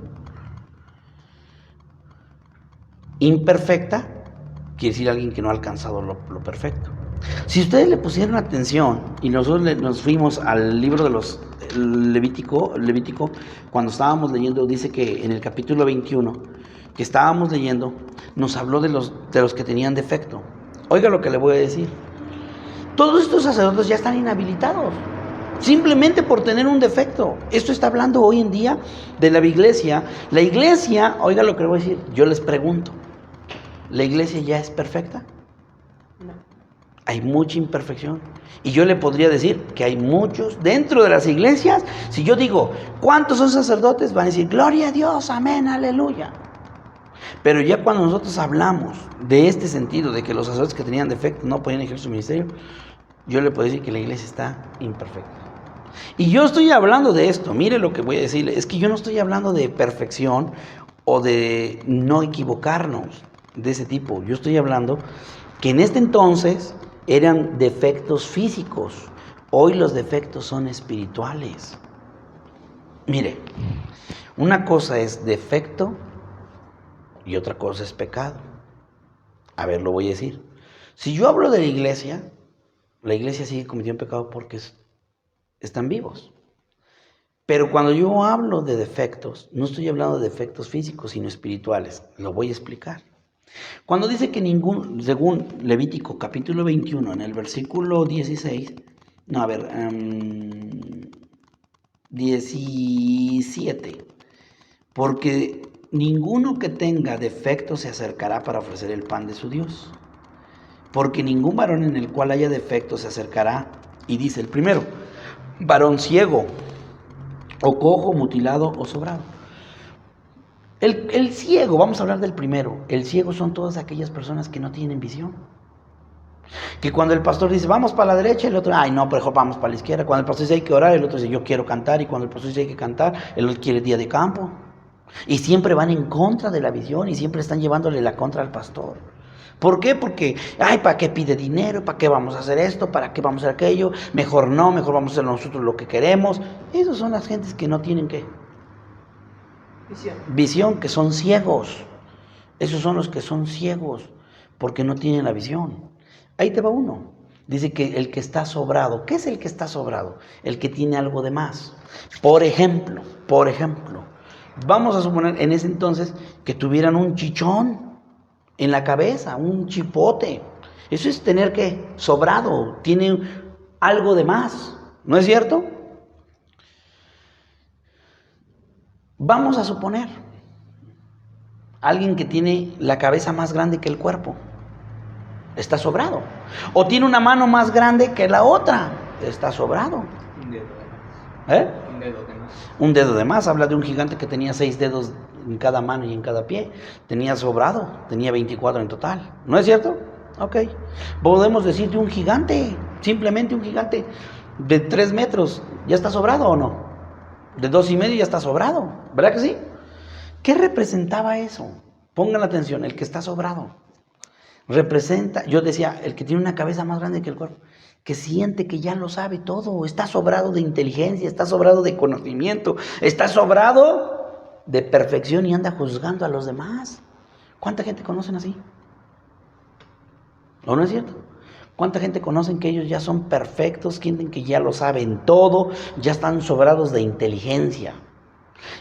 Imperfecta quiere decir alguien que no ha alcanzado lo perfecto. Si ustedes le pusieron atención y nosotros nos fuimos al libro de los Levítico, cuando estábamos leyendo, dice que en el capítulo 21 que estábamos leyendo, nos habló de los que tenían defecto. Oiga lo que le voy a decir. Todos estos sacerdotes ya están inhabilitados, simplemente por tener un defecto. Esto está hablando hoy en día de la iglesia. La iglesia, oiga lo que le voy a decir, yo les pregunto, ¿la iglesia ya es perfecta? No. Hay mucha imperfección. Y yo le podría decir que hay muchos dentro de las iglesias. Si yo digo, ¿cuántos son sacerdotes? Van a decir, gloria a Dios, amén, aleluya. Pero ya cuando nosotros hablamos de este sentido, de que los sacerdotes que tenían defectos no podían ejercer su ministerio, yo le puedo decir que la iglesia está imperfecta. Y yo estoy hablando de esto, mire lo que voy a decirle, es que yo no estoy hablando de perfección o de no equivocarnos de ese tipo. Yo estoy hablando que en este entonces eran defectos físicos, hoy los defectos son espirituales. Mire, una cosa es defecto y otra cosa es pecado. A ver, lo voy a decir. Si yo hablo de la iglesia sigue cometiendo pecado porque están vivos. Pero cuando yo hablo de defectos, no estoy hablando de defectos físicos, sino espirituales. Lo voy a explicar. Cuando dice que según Levítico capítulo 21, en el versículo 16, 17, porque ninguno que tenga defecto se acercará para ofrecer el pan de su Dios. Porque ningún varón en el cual haya defecto se acercará. Y dice el primero, varón ciego, o cojo, mutilado o sobrado. El ciego, vamos a hablar del primero. El ciego son todas aquellas personas que no tienen visión. Que cuando el pastor dice, vamos para la derecha, el otro, ay no, pero mejor vamos para la izquierda. Cuando el pastor dice, hay que orar, el otro dice, yo quiero cantar. Y cuando el pastor dice, hay que cantar, el otro quiere día de campo. Y siempre van en contra de la visión y siempre están llevándole la contra al pastor. ¿Por qué? Porque, ay, ¿para qué pide dinero? ¿Para qué vamos a hacer esto? ¿Para qué vamos a hacer aquello? Mejor no, mejor vamos a hacer nosotros lo que queremos. Esas son las gentes que no tienen ¿qué? Visión, que son ciegos. Esos son los que son ciegos, porque no tienen la visión. Ahí te va uno. Dice que el que está sobrado. ¿Qué es el que está sobrado? El que tiene algo de más. Por ejemplo, vamos a suponer en ese entonces que tuvieran un chichón en la cabeza, un chipote. Eso es tener ¿qué? Sobrado, tiene algo de más. ¿No es cierto? Vamos a suponer alguien que tiene la cabeza más grande que el cuerpo. Está sobrado. O tiene una mano más grande que la otra. Está sobrado. Un dedo de más. Un dedo de más. Un dedo de más. Habla de un gigante que tenía 6 dedos en cada mano y en cada pie. Tenía sobrado. Tenía 24 en total. ¿No es cierto? Ok. Podemos decir de un gigante. Simplemente un gigante de 3 metros. ¿Ya está sobrado o no? De 2,5 ya está sobrado. ¿Verdad que sí? ¿Qué representaba eso? Pongan atención. El que está sobrado representa, yo decía, el que tiene una cabeza más grande que el cuerpo, que siente que ya lo sabe todo, está sobrado de inteligencia, está sobrado de conocimiento, está sobrado de perfección y anda juzgando a los demás. ¿Cuánta gente conocen así? ¿O no es cierto? ¿Cuánta gente conocen que ellos ya son perfectos, sienten que ya lo saben todo, ya están sobrados de inteligencia?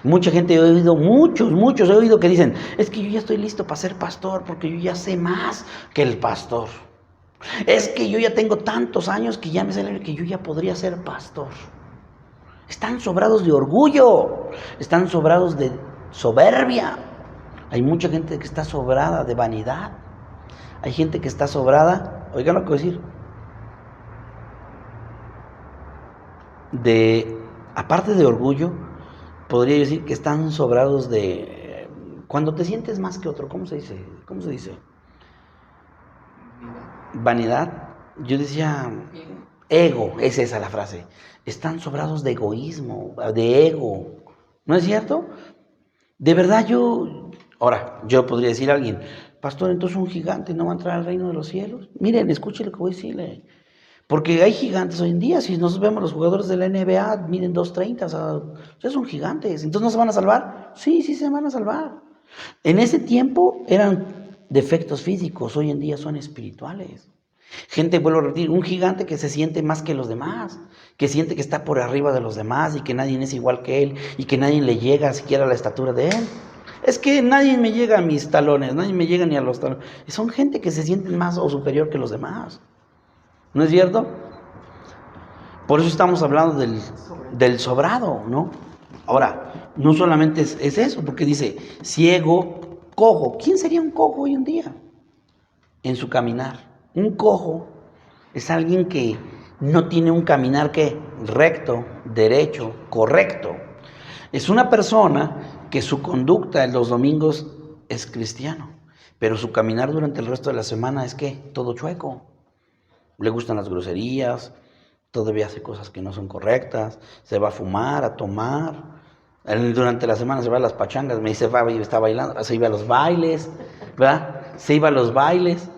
Mucha gente he oído, muchos he oído que dicen, es que yo ya estoy listo para ser pastor porque yo ya sé más que el pastor. Es que yo ya tengo tantos años que ya me sale que yo ya podría ser pastor. Están sobrados de orgullo, están sobrados de soberbia. Hay mucha gente que está sobrada de vanidad. Hay gente que está sobrada, oigan lo que voy a decir, aparte de orgullo, podría decir que están sobrados de... Cuando te sientes más que otro, ¿cómo se dice? Vanidad. Yo decía... Ego, es esa la frase. Están sobrados de egoísmo, de ego. ¿No es cierto? De verdad Ahora, yo podría decir a alguien, pastor, entonces un gigante no va a entrar al reino de los cielos. Miren, escuchen lo que voy a decirle. Porque hay gigantes hoy en día. Si nos vemos los jugadores de la NBA, miden 2.30, o sea, son gigantes. ¿Entonces no se van a salvar? Sí, se van a salvar. En ese tiempo eran defectos físicos, hoy en día son espirituales. Gente, vuelvo a repetir, un gigante que se siente más que los demás, que siente que está por arriba de los demás y que nadie es igual que él y que nadie le llega siquiera a la estatura de él. Es que nadie me llega a mis talones, nadie me llega ni a los talones. Son gente que se sienten más o superior que los demás. ¿No es cierto? Por eso estamos hablando del sobrado, ¿no? Ahora, no solamente es eso, porque dice ciego, cojo. ¿Quién sería un cojo hoy en día? En su caminar. Un cojo es alguien que no tiene un caminar ¿qué? Recto, derecho, correcto. Es una persona que su conducta en los domingos es cristiano, pero su caminar durante el resto de la semana es ¿qué? Todo chueco. Le gustan las groserías, todavía hace cosas que no son correctas, se va a fumar, a tomar. Durante la semana se va a las pachangas, me dice, está bailando, se iba a los bailes, ¿verdad? Se iba a los bailes,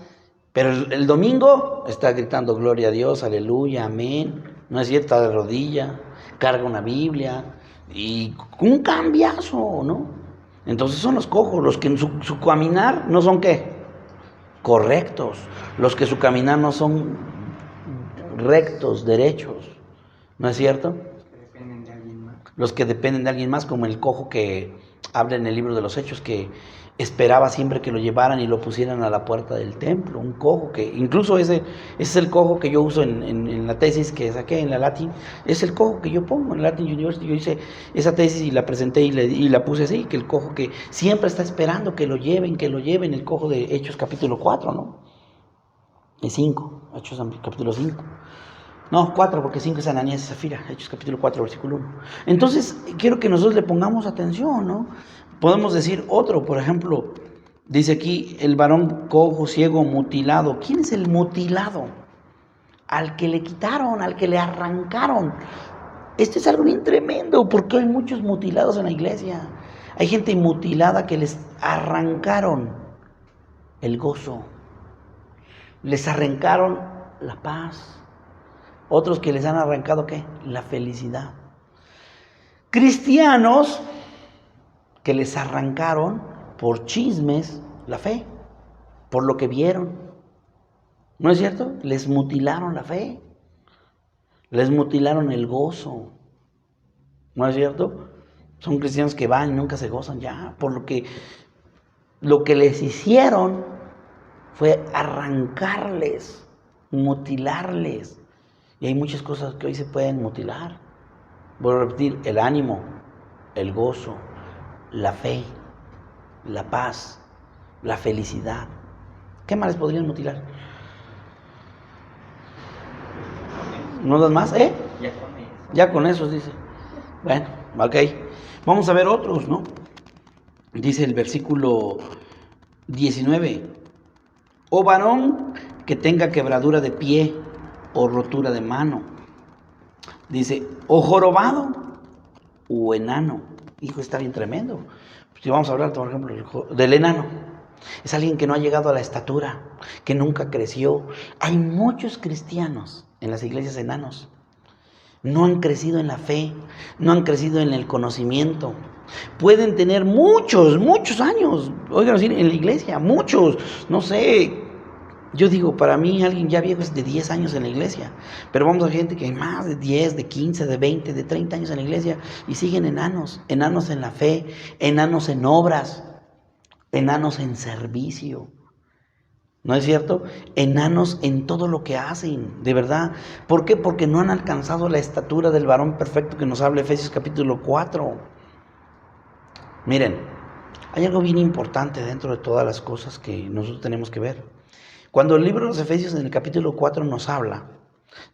pero el domingo está gritando gloria a Dios, aleluya, amén, no es cierto, está de rodilla, carga una Biblia y un cambiazo, ¿no? Entonces son los cojos, los que en su caminar no son ¿qué? Correctos, los que su caminar no son rectos, derechos, ¿no es cierto? Que dependen de alguien más. los que dependen de alguien más, como el cojo que habla en el libro de los Hechos, que esperaba siempre que lo llevaran y lo pusieran a la puerta del templo, un cojo que, incluso ese es el cojo que yo uso en la tesis que saqué en la Latin, es el cojo que yo pongo en la Latin University. Yo hice esa tesis y la presenté y la puse así, que el cojo que siempre está esperando que lo lleven, el cojo de Hechos capítulo 4, ¿no? Y 5, Hechos capítulo 5. No, 4, porque 5 es Ananías y Zafira, Hechos capítulo 4, versículo 1. Entonces, quiero que nosotros le pongamos atención, ¿no? Podemos decir otro, por ejemplo, dice aquí, el varón cojo, ciego, mutilado. ¿Quién es el mutilado? Al que le quitaron, al que le arrancaron. Esto es algo bien tremendo, porque hay muchos mutilados en la iglesia. Hay gente mutilada que les arrancaron el gozo, les arrancaron la paz. Otros que les han arrancado, ¿qué? La felicidad. Cristianos que les arrancaron por chismes la fe, por lo que vieron. ¿No es cierto? Les mutilaron la fe, les mutilaron el gozo. ¿No es cierto? Son cristianos que van y nunca se gozan ya, por lo que les hicieron fue arrancarles, mutilarles. Y hay muchas cosas que hoy se pueden mutilar. Voy a repetir, el ánimo, el gozo, la fe, la paz, la felicidad. ¿Qué más les podrían mutilar? ¿No das más? Ya con eso. Ya con esos, dice. Bueno, ok. Vamos a ver otros, ¿no? Dice el versículo 19. O varón que tenga quebradura de pie o rotura de mano. Dice, o jorobado o enano. Hijo, está bien tremendo. Si vamos a hablar, por ejemplo, del enano. Es alguien que no ha llegado a la estatura, que nunca creció. Hay muchos cristianos en las iglesias enanos. No han crecido en la fe, no han crecido en el conocimiento. Pueden tener muchos años, oigan decir, en la iglesia, muchos, no sé. Yo digo, para mí alguien ya viejo es de 10 años en la iglesia, pero vamos a gente que hay más de 10, de 15, de 20, de 30 años en la iglesia y siguen enanos en la fe, enanos en obras, enanos en servicio. ¿No es cierto? Enanos en todo lo que hacen, de verdad. ¿Por qué? Porque no han alcanzado la estatura del varón perfecto que nos habla Efesios capítulo 4. Miren, hay algo bien importante dentro de todas las cosas que nosotros tenemos que ver. Cuando el libro de los Efesios en el capítulo 4 nos habla,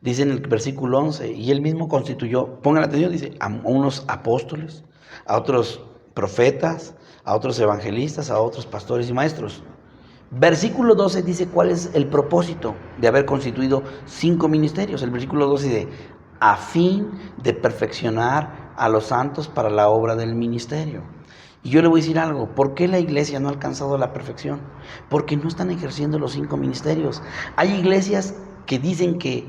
dice en el versículo 11, y él mismo constituyó, pongan atención, dice, a unos apóstoles, a otros profetas, a otros evangelistas, a otros pastores y maestros. Versículo 12 dice cuál es el propósito de haber constituido 5 ministerios. El versículo 12 dice, a fin de perfeccionar a los santos para la obra del ministerio. Y yo le voy a decir algo, ¿por qué la iglesia no ha alcanzado la perfección? Porque no están ejerciendo los 5 ministerios. Hay iglesias que dicen que,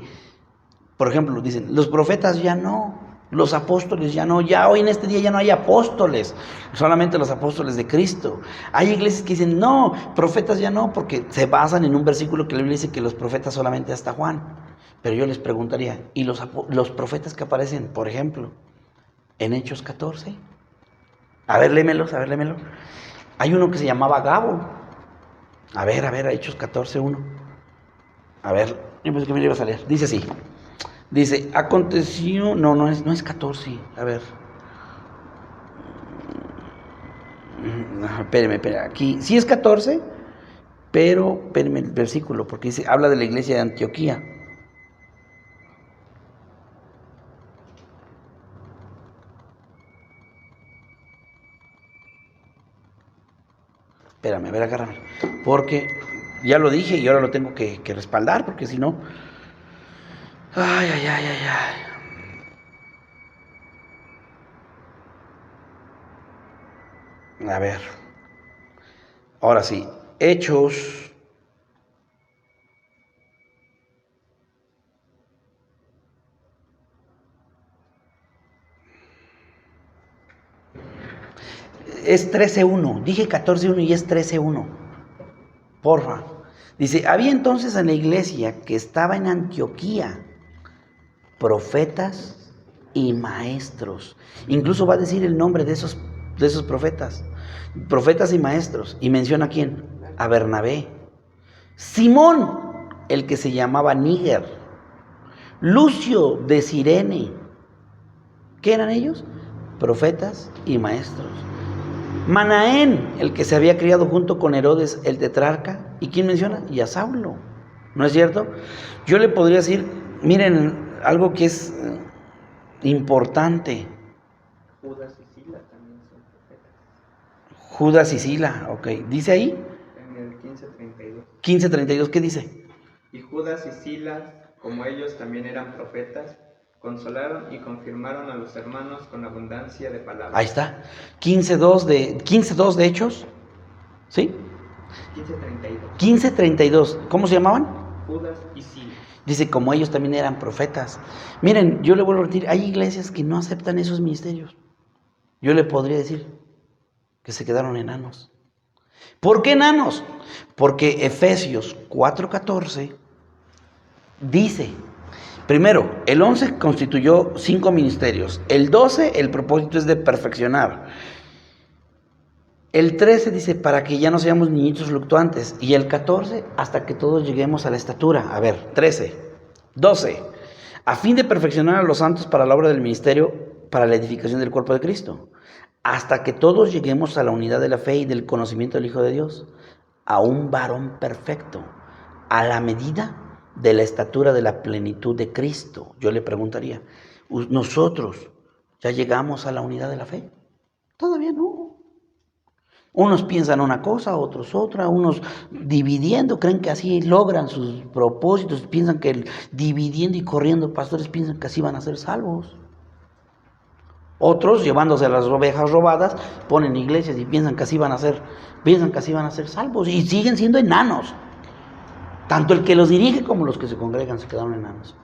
por ejemplo, dicen, los profetas ya no, los apóstoles ya no, ya hoy en este día ya no hay apóstoles, solamente los apóstoles de Cristo. Hay iglesias que dicen, no, profetas ya no, porque se basan en un versículo que la Biblia dice que los profetas solamente hasta Juan. Pero yo les preguntaría, ¿y los profetas que aparecen, por ejemplo, en Hechos 14? A ver, lémelo. Hay uno que se llamaba Gabo. A ver, Hechos 14:1. A ver, yo pensé que me lo iba a salir. Dice así. Dice, aconteció, no es 14. A ver. Espérame, aquí. Sí es 14, pero espérame el versículo, porque dice, habla de la iglesia de Antioquía. Espérame, a ver, agárrame. Porque ya lo dije y ahora lo tengo que respaldar, porque si no. Ay. A ver. Ahora sí. Hechos. Es 13:1. Dije 14:1 y es 13:1. Porfa. Dice, había entonces en la iglesia que estaba en Antioquía profetas y maestros. Incluso va a decir el nombre de esos profetas y maestros. ¿Y menciona a quién? A Bernabé. Simón, el que se llamaba Níger. Lucio de Cirene. ¿Qué eran ellos? Profetas y maestros. Manaén, el que se había criado junto con Herodes el tetrarca. ¿Y quién menciona? Y a Saulo. ¿No es cierto? Yo le podría decir, miren, algo que es importante. Judas y Sila también son profetas. Judas y Sila, ok. ¿Dice ahí? En el 15:32. 15:32, ¿qué dice? Y Judas y Silas, como ellos también eran profetas, consolaron y confirmaron a los hermanos con abundancia de palabras. Ahí está. 15:2 de Hechos. ¿Sí? 15:32. 15:32. ¿Cómo se llamaban? Judas y Silas. Dice, como ellos también eran profetas. Miren, yo le vuelvo a repetir, hay iglesias que no aceptan esos ministerios. Yo le podría decir que se quedaron enanos. ¿Por qué enanos? Porque Efesios 4:14 dice, primero, el 11 constituyó 5 ministerios. El 12, el propósito es de perfeccionar. El 13 dice, para que ya no seamos niñitos fluctuantes. Y el 14, hasta que todos lleguemos a la estatura. A ver, 13, 12, a fin de perfeccionar a los santos para la obra del ministerio, para la edificación del cuerpo de Cristo. Hasta que todos lleguemos a la unidad de la fe y del conocimiento del Hijo de Dios. A un varón perfecto, a la medida de la estatura de la plenitud de Cristo. Yo le preguntaría, ¿nosotros ya llegamos a la unidad de la fe? Todavía no. Unos piensan una cosa, otros otra, unos dividiendo, creen que así logran sus propósitos, piensan que dividiendo y corriendo pastores piensan que así van a ser salvos. Otros, llevándose a las ovejas robadas, ponen iglesias y piensan que así van a ser salvos y siguen siendo enanos. Tanto el que los dirige como los que se congregan se quedaron enanos.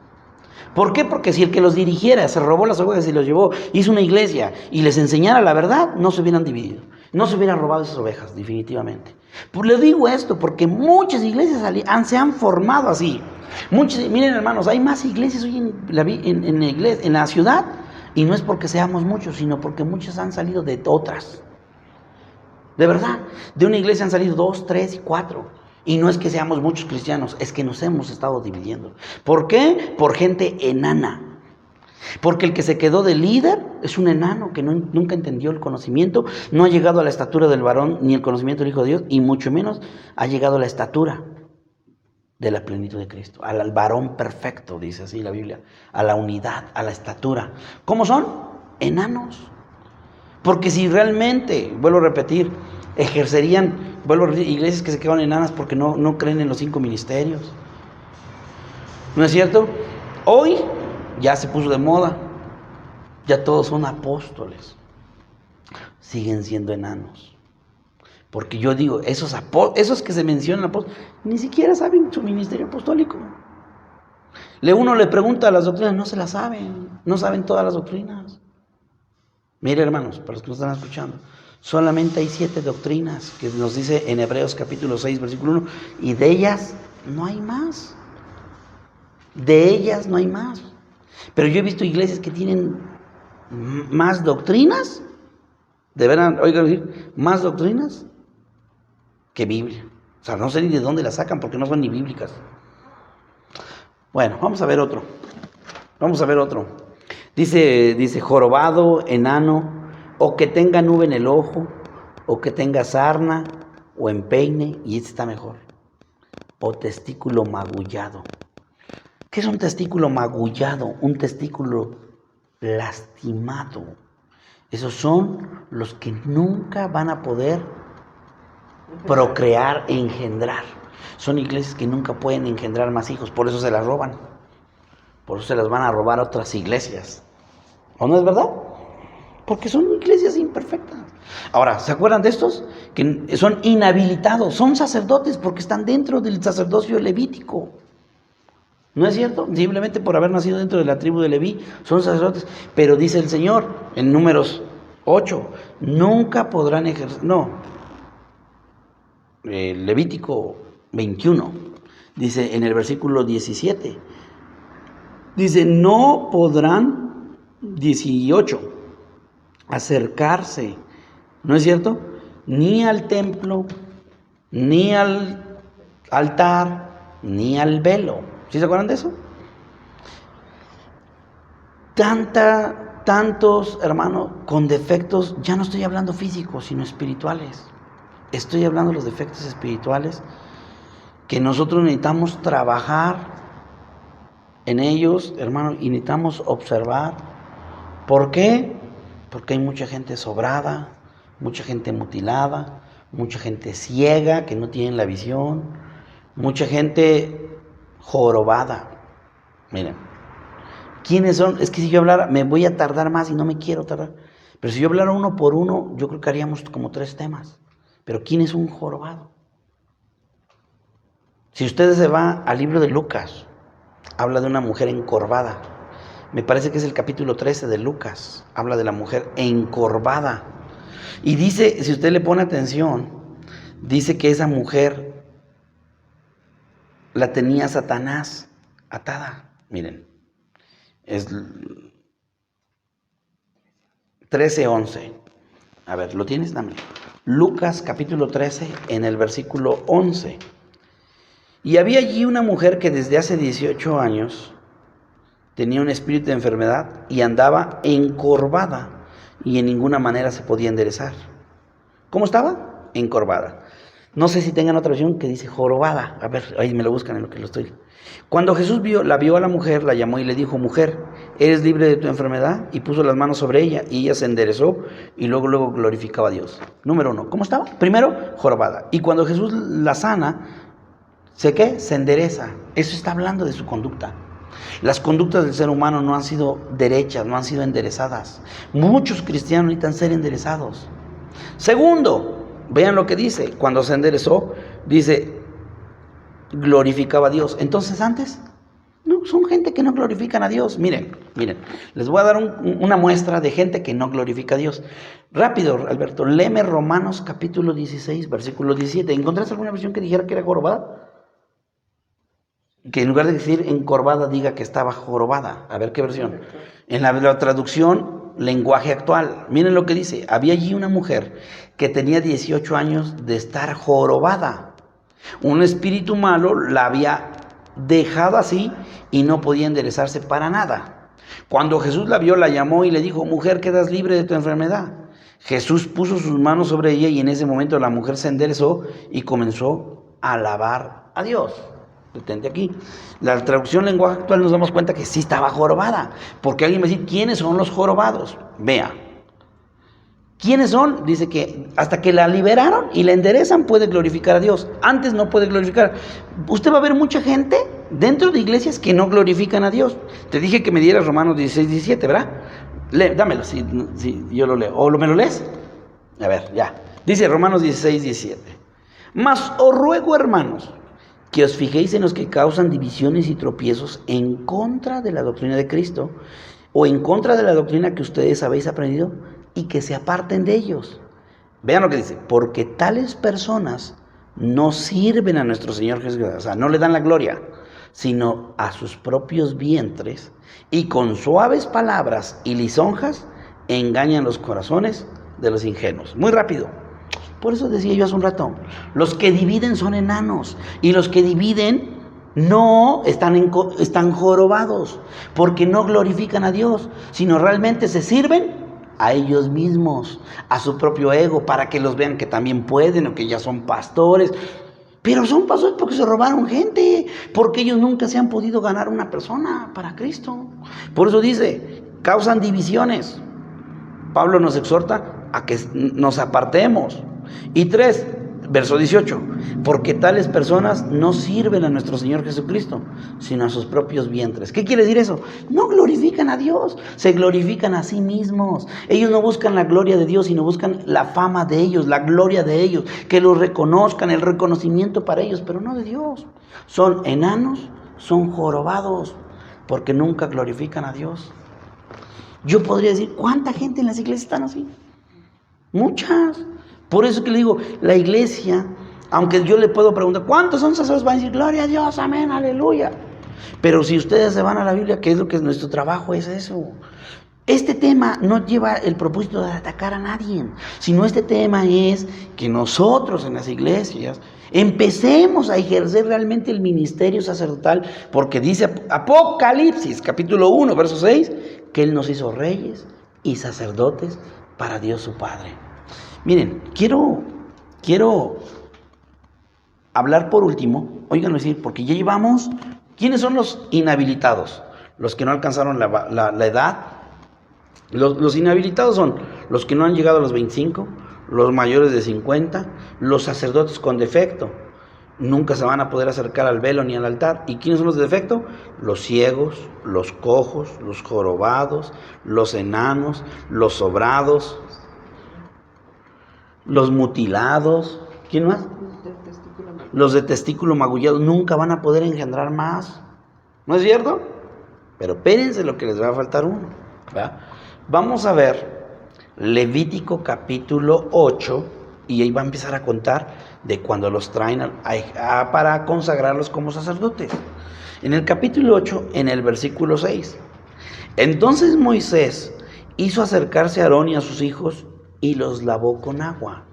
¿Por qué? Porque si el que los dirigiera se robó las ovejas y los llevó, hizo una iglesia y les enseñara la verdad, no se hubieran dividido. No se hubieran robado esas ovejas, definitivamente. Pues le digo esto porque muchas iglesias se han formado así. Miren, hermanos, hay más iglesias hoy en la ciudad, y no es porque seamos muchos, sino porque muchas han salido de otras. De verdad, de una iglesia han salido 2, 3 y 4. Y no es que seamos muchos cristianos, es que nos hemos estado dividiendo. ¿Por qué? Por gente enana. Porque el que se quedó de líder es un enano que nunca entendió el conocimiento, no ha llegado a la estatura del varón ni el conocimiento del Hijo de Dios, y mucho menos ha llegado a la estatura de la plenitud de Cristo, al varón perfecto, dice así la Biblia, a la unidad, a la estatura. ¿Cómo son? Enanos. Porque si realmente, vuelvo a repetir, iglesias que se quedaron enanas porque no creen en los 5 ministerios. ¿No es cierto? Hoy ya se puso de moda, ya todos son apóstoles, siguen siendo enanos. Porque yo digo, esos que se mencionan apóstoles, ni siquiera saben su ministerio apostólico. Uno le pregunta a las doctrinas, no se las saben, no saben todas las doctrinas. Mire, hermanos, para los que nos están escuchando, solamente hay 7 doctrinas que nos dice en Hebreos capítulo 6, versículo 1, y de ellas no hay más. De ellas no hay más. Pero yo he visto iglesias que tienen más doctrinas, de verdad, oigan, más doctrinas que Biblia. O sea, no sé ni de dónde las sacan porque no son ni bíblicas. Bueno, vamos a ver otro. Dice jorobado, enano, o que tenga nube en el ojo, o que tenga sarna, o empeine, y este está mejor, o testículo magullado. ¿Qué es un testículo magullado? Un testículo lastimado. Esos son los que nunca van a poder procrear e engendrar. Son iglesias que nunca pueden engendrar más hijos, por eso se las roban. Por eso se las van a robar otras iglesias. ¿O no es verdad? Porque son iglesias imperfectas. Ahora, ¿se acuerdan de estos? Que son inhabilitados, son sacerdotes porque están dentro del sacerdocio levítico. ¿No es cierto? Simplemente por haber nacido dentro de la tribu de Leví, son sacerdotes. Pero dice el Señor en Números 8, nunca podrán ejercer, Levítico 21, dice en el versículo 17, dice, no podrán 18. Acercarse, ¿no es cierto? Ni al templo, ni al altar, ni al velo. ¿Sí se acuerdan de eso? Tantos, hermanos, con defectos, ya no estoy hablando físicos, sino espirituales. Estoy hablando de los defectos espirituales que nosotros necesitamos trabajar en ellos, hermanos, y necesitamos observar. ¿Por qué? Porque hay mucha gente sobrada, mucha gente mutilada, mucha gente ciega que no tiene la visión, mucha gente jorobada. Miren, ¿quiénes son? Es que si yo hablara, me voy a tardar más y no me quiero tardar. Pero si yo hablara uno por uno, yo creo que haríamos como 3 temas. Pero ¿quién es un jorobado? Si ustedes se van al libro de Lucas, habla de una mujer encorvada. Me parece que es el capítulo 13 de Lucas. Habla de la mujer encorvada. Y dice, si usted le pone atención, dice que esa mujer la tenía Satanás atada. Miren, es 13:11. A ver, ¿lo tienes? Dame. Lucas capítulo 13 en el versículo 11. Y había allí una mujer que desde hace 18 años tenía un espíritu de enfermedad y andaba encorvada y en ninguna manera se podía enderezar. ¿Cómo estaba? Encorvada. No sé si tengan otra versión que dice jorobada. A ver, ahí me lo buscan en lo que lo estoy. Cuando Jesús la vio a la mujer, la llamó y le dijo: mujer, eres libre de tu enfermedad, y puso las manos sobre ella y ella se enderezó y luego glorificaba a Dios. Número 1, ¿cómo estaba? Primero, jorobada. Y cuando Jesús la sana, ¿se qué? Se endereza. Eso está hablando de su conducta. Las conductas del ser humano no han sido derechas, no han sido enderezadas. Muchos cristianos necesitan ser enderezados. Segundo, vean lo que dice. Cuando se enderezó, dice, glorificaba a Dios. Entonces antes, no, son gente que no glorifican a Dios. Miren, les voy a dar una muestra de gente que no glorifica a Dios. Rápido, Alberto, léeme Romanos capítulo 16, versículo 17. ¿Encontraste alguna versión que dijera que era jorobada? Que en lugar de decir encorvada diga que estaba jorobada. A ver qué versión. En la traducción lenguaje actual, miren lo que dice: había allí una mujer que tenía 18 años de estar jorobada. Un espíritu malo la había dejado así y no podía enderezarse para nada. Cuando Jesús la vio, la llamó y le dijo: mujer, quedas libre de tu enfermedad. Jesús puso sus manos sobre ella y en ese momento la mujer se enderezó y comenzó a alabar a Dios. Detente aquí. La traducción lenguaje actual nos damos cuenta que sí estaba jorobada. Porque alguien me dice: ¿quiénes son los jorobados? Vea. ¿Quiénes son? Dice que hasta que la liberaron y la enderezan puede glorificar a Dios. Antes no puede glorificar. Usted va a ver mucha gente dentro de iglesias que no glorifican a Dios. Te dije que me dieras Romanos 16, 17, ¿verdad? Dámelo, si yo lo leo. ¿O me lo lees? A ver, ya. Dice Romanos 16, 17. Mas os ruego, hermanos, que os fijéis en los que causan divisiones y tropiezos en contra de la doctrina de Cristo, o en contra de la doctrina que ustedes habéis aprendido, y que se aparten de ellos. Vean lo que dice: porque tales personas no sirven a nuestro Señor Jesús, o sea, no le dan la gloria, sino a sus propios vientres, y con suaves palabras y lisonjas engañan los corazones de los ingenuos. Muy rápido. Por eso decía yo hace un rato, los que dividen son enanos, y los que dividen no están jorobados, porque no glorifican a Dios, sino realmente se sirven a ellos mismos, a su propio ego, para que los vean que también pueden, o que ya son pastores. Pero son pastores porque se robaron gente, porque ellos nunca se han podido ganar una persona para Cristo. Por eso dice, causan divisiones. Pablo nos exhorta a que nos apartemos. Y 3, verso 18, porque tales personas no sirven a nuestro Señor Jesucristo, sino a sus propios vientres. ¿Qué quiere decir eso? No glorifican a Dios, se glorifican a sí mismos. Ellos no buscan la gloria de Dios, sino buscan la fama de ellos, la gloria de ellos, que los reconozcan, el reconocimiento para ellos, pero no de Dios. Son enanos, son jorobados, porque nunca glorifican a Dios. Yo podría decir, ¿cuánta gente en las iglesias están así? Muchas. Por eso que le digo, la iglesia, aunque yo le puedo preguntar, ¿cuántos son sacerdotes? Van a decir, gloria a Dios, amén, aleluya. Pero si ustedes se van a la Biblia, ¿qué es lo que es nuestro trabajo? Es eso. Este tema no lleva el propósito de atacar a nadie, sino este tema es que nosotros en las iglesias empecemos a ejercer realmente el ministerio sacerdotal, porque dice Apocalipsis, capítulo 1, verso 6, que Él nos hizo reyes y sacerdotes para Dios su Padre. Miren, quiero hablar por último, óiganlo decir, porque ya llevamos, ¿quiénes son los inhabilitados? Los que no alcanzaron la edad. Los inhabilitados son los que no han llegado a los 25, los mayores de 50, los sacerdotes con defecto. Nunca se van a poder acercar al velo ni al altar. ¿Y quiénes son los de defecto? Los ciegos, los cojos, los jorobados, los enanos, los sobrados, los mutilados. ¿Quién más? Los de testículo magullado nunca van a poder engendrar más. ¿No es cierto? Pero espérense lo que les va a faltar uno, ¿verdad? Vamos a ver Levítico capítulo 8 y ahí va a empezar a contar de cuando los traen para consagrarlos como sacerdotes. En el capítulo 8, en el versículo 6. Entonces Moisés hizo acercarse a Aarón y a sus hijos y los lavó con agua.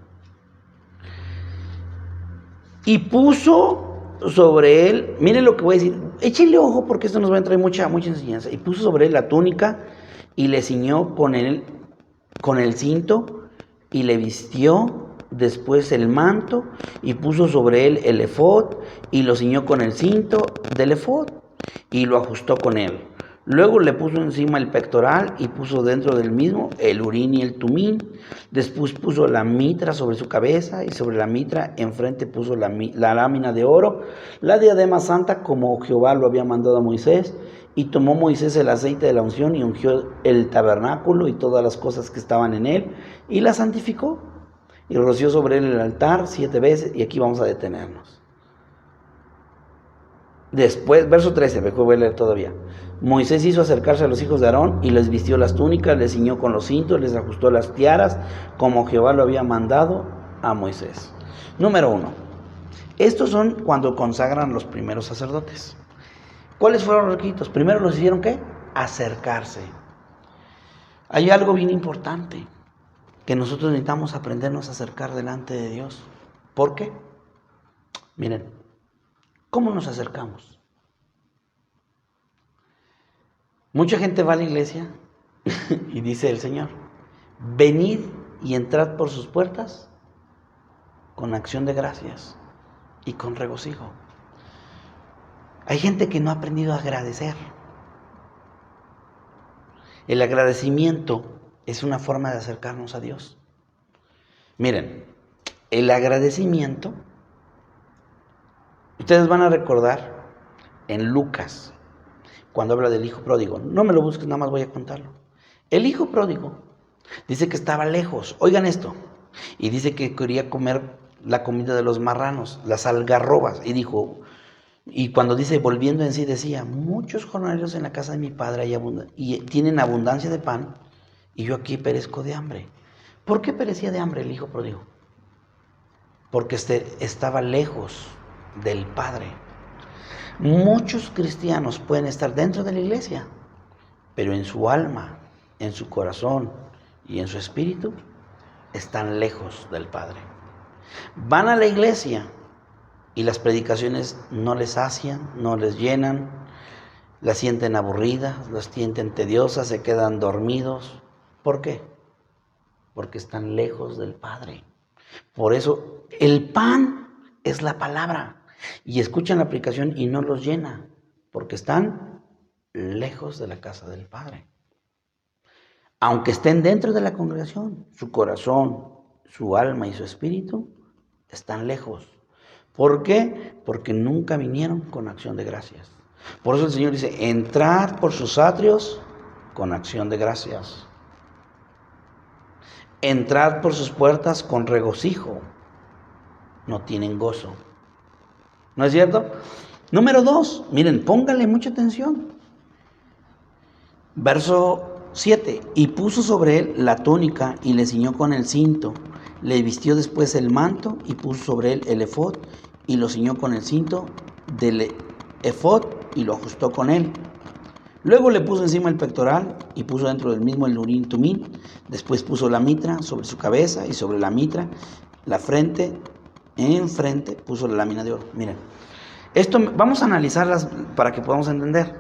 Y puso sobre él, miren lo que voy a decir, échenle ojo porque esto nos va a traer mucha enseñanza. Y puso sobre él la túnica y le ciñó con el cinto y le vistió después el manto y puso sobre él el efod y lo ciñó con el cinto del efod y lo ajustó con él. Luego le puso encima el pectoral y puso dentro del mismo el urín y el tumín. Después puso la mitra sobre su cabeza y sobre la mitra enfrente puso la lámina de oro, la diadema santa como Jehová lo había mandado a Moisés. Y tomó Moisés el aceite de la unción y ungió el tabernáculo y todas las cosas que estaban en él y la santificó. Y roció sobre él el altar 7 veces y aquí vamos a detenernos. Después, verso 13, mejor voy a leer todavía. Moisés hizo acercarse a los hijos de Aarón y les vistió las túnicas, les ciñó con los cintos, les ajustó las tiaras, como Jehová lo había mandado a Moisés. Número 1. Estos son cuando consagran los primeros sacerdotes. ¿Cuáles fueron los requisitos? Primero los hicieron, ¿qué? Acercarse. Hay algo bien importante, que nosotros necesitamos aprendernos a acercar delante de Dios. ¿Por qué? Miren, ¿cómo nos acercamos? Mucha gente va a la iglesia y dice el Señor, venid y entrad por sus puertas con acción de gracias y con regocijo. Hay gente que no ha aprendido a agradecer. El agradecimiento es una forma de acercarnos a Dios. Miren, el agradecimiento, ustedes van a recordar en Lucas, cuando habla del hijo pródigo. No me lo busques, nada más voy a contarlo. El hijo pródigo dice que estaba lejos. Oigan esto. Y dice que quería comer la comida de los marranos, las algarrobas. Y dijo, y cuando dice volviendo en sí decía, muchos jornaleros en la casa de mi padre y tienen abundancia de pan y yo aquí perezco de hambre. ¿Por qué perecía de hambre el hijo pródigo? Porque estaba lejos del Padre. Muchos cristianos pueden estar dentro de la iglesia, pero en su alma, en su corazón y en su espíritu están lejos del Padre. Van a la iglesia y las predicaciones no les sacian, no les llenan, las sienten aburridas, las sienten tediosas, se quedan dormidos. ¿Por qué? Porque están lejos del Padre. Por eso el pan es la palabra. Y escuchan la predicación y no los llena, porque están lejos de la casa del Padre. Aunque estén dentro de la congregación, su corazón, su alma y su espíritu están lejos. ¿Por qué? Porque nunca vinieron con acción de gracias. Por eso el Señor dice, entrad por sus atrios con acción de gracias. Entrad por sus puertas con regocijo. No tienen gozo. ¿No es cierto? Número 2, miren, pónganle mucha atención. Verso 7, y puso sobre él la túnica y le ciñó con el cinto. Le vistió después el manto y puso sobre él el efod y lo ciñó con el cinto del efod y lo ajustó con él. Luego le puso encima el pectoral y puso dentro del mismo el urín tumín. Después puso la mitra sobre su cabeza y sobre la mitra, la frente, enfrente puso la lámina de oro. Miren, esto vamos a analizarlas para que podamos entender.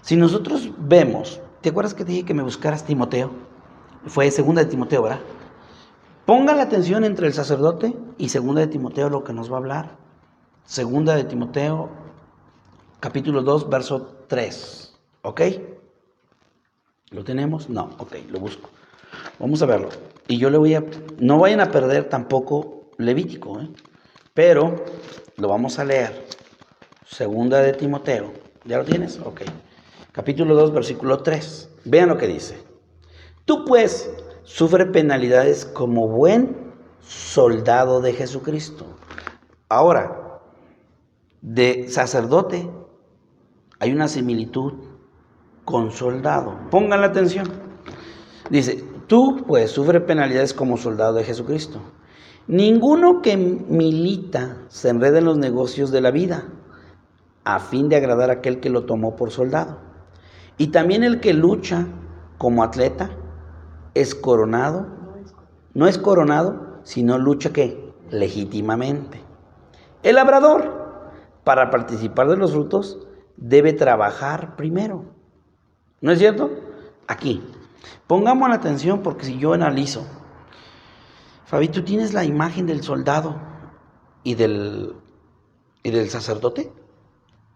Si nosotros vemos, ¿te acuerdas que te dije que me buscaras Timoteo? Fue segunda de Timoteo, ¿verdad? Ponga la atención entre el sacerdote y segunda de Timoteo, lo que nos va a hablar. Segunda de Timoteo, capítulo 2, verso 3. ¿Ok? ¿Lo tenemos? No, ok, lo busco. Vamos a verlo. Y yo le voy a... No vayan a perder tampoco Levítico, pero lo vamos a leer. Segunda de Timoteo. ¿Ya lo tienes? Ok. Capítulo 2, versículo 3. Vean lo que dice. Tú pues sufre penalidades como buen soldado de Jesucristo. Ahora, de sacerdote hay una similitud con soldado. Pongan la atención. Dice, tú pues sufre penalidades como soldado de Jesucristo. Ninguno que milita se enreda en los negocios de la vida, a fin de agradar a aquel que lo tomó por soldado. Y también el que lucha como atleta es coronado, no es coronado, sino lucha ¿qué? Legítimamente. El labrador, para participar de los frutos, debe trabajar primero. ¿No es cierto? Aquí. Pongamos la atención porque si yo analizo, Fabi, ¿tú tienes la imagen del soldado y del sacerdote?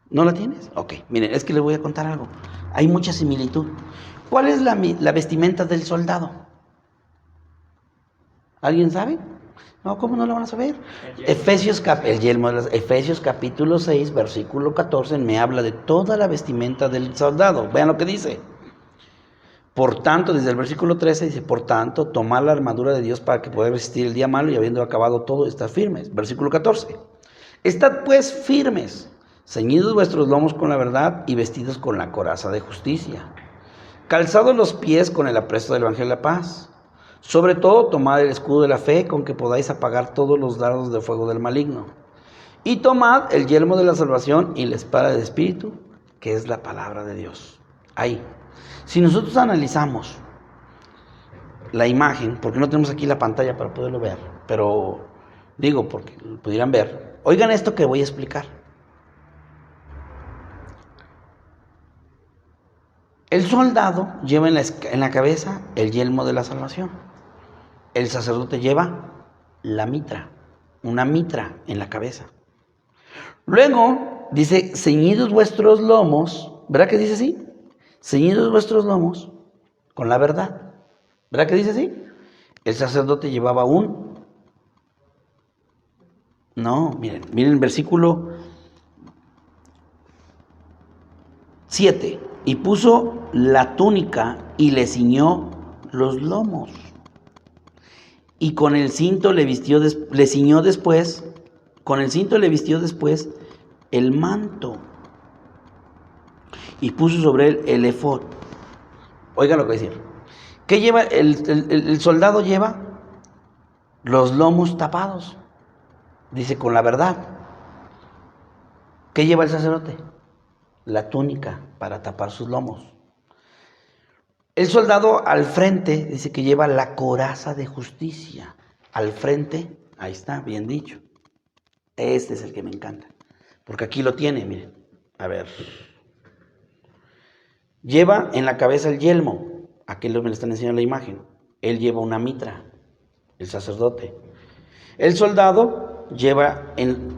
¿No la tienes? Ok, miren, es que les voy a contar algo. Hay mucha similitud. ¿Cuál es la vestimenta del soldado? ¿Alguien sabe? No, ¿cómo no lo van a saber? Efesios capítulo 6, versículo 14, me habla de toda la vestimenta del soldado. Vean lo que dice. Por tanto, desde el versículo 13 dice, por tanto, tomad la armadura de Dios para que podáis resistir el día malo y habiendo acabado todo, estad firmes. Versículo 14. Estad pues firmes, ceñidos vuestros lomos con la verdad y vestidos con la coraza de justicia. Calzados los pies con el apresto del evangelio de la paz. Sobre todo, tomad el escudo de la fe con que podáis apagar todos los dardos de fuego del maligno. Y tomad el yelmo de la salvación y la espada del Espíritu, que es la palabra de Dios. Ahí. Si nosotros analizamos la imagen, porque no tenemos aquí la pantalla para poderlo ver, pero digo porque lo pudieran ver, oigan esto que voy a explicar. El soldado lleva en la cabeza el yelmo de la salvación. El sacerdote lleva la mitra, una mitra en la cabeza. Luego dice, ceñidos vuestros lomos, ¿verdad que dice así? Ceñidos vuestros lomos con la verdad. ¿Verdad que dice así? El sacerdote llevaba No, miren el versículo 7. Y puso la túnica y le ciñó los lomos. Y con el cinto le ciñó después, con el cinto le vistió después el manto. Y puso sobre él el efod. Oigan lo que voy a decir. ¿Qué lleva? El soldado lleva los lomos tapados. Dice con la verdad. ¿Qué lleva el sacerdote? La túnica para tapar sus lomos. El soldado al frente dice que lleva la coraza de justicia. Al frente, ahí está, bien dicho. Este es el que me encanta. Porque aquí lo tiene, miren. A ver. Lleva en la cabeza el yelmo. Aquí me le están enseñando la imagen. Él lleva una mitra, el sacerdote. El soldado lleva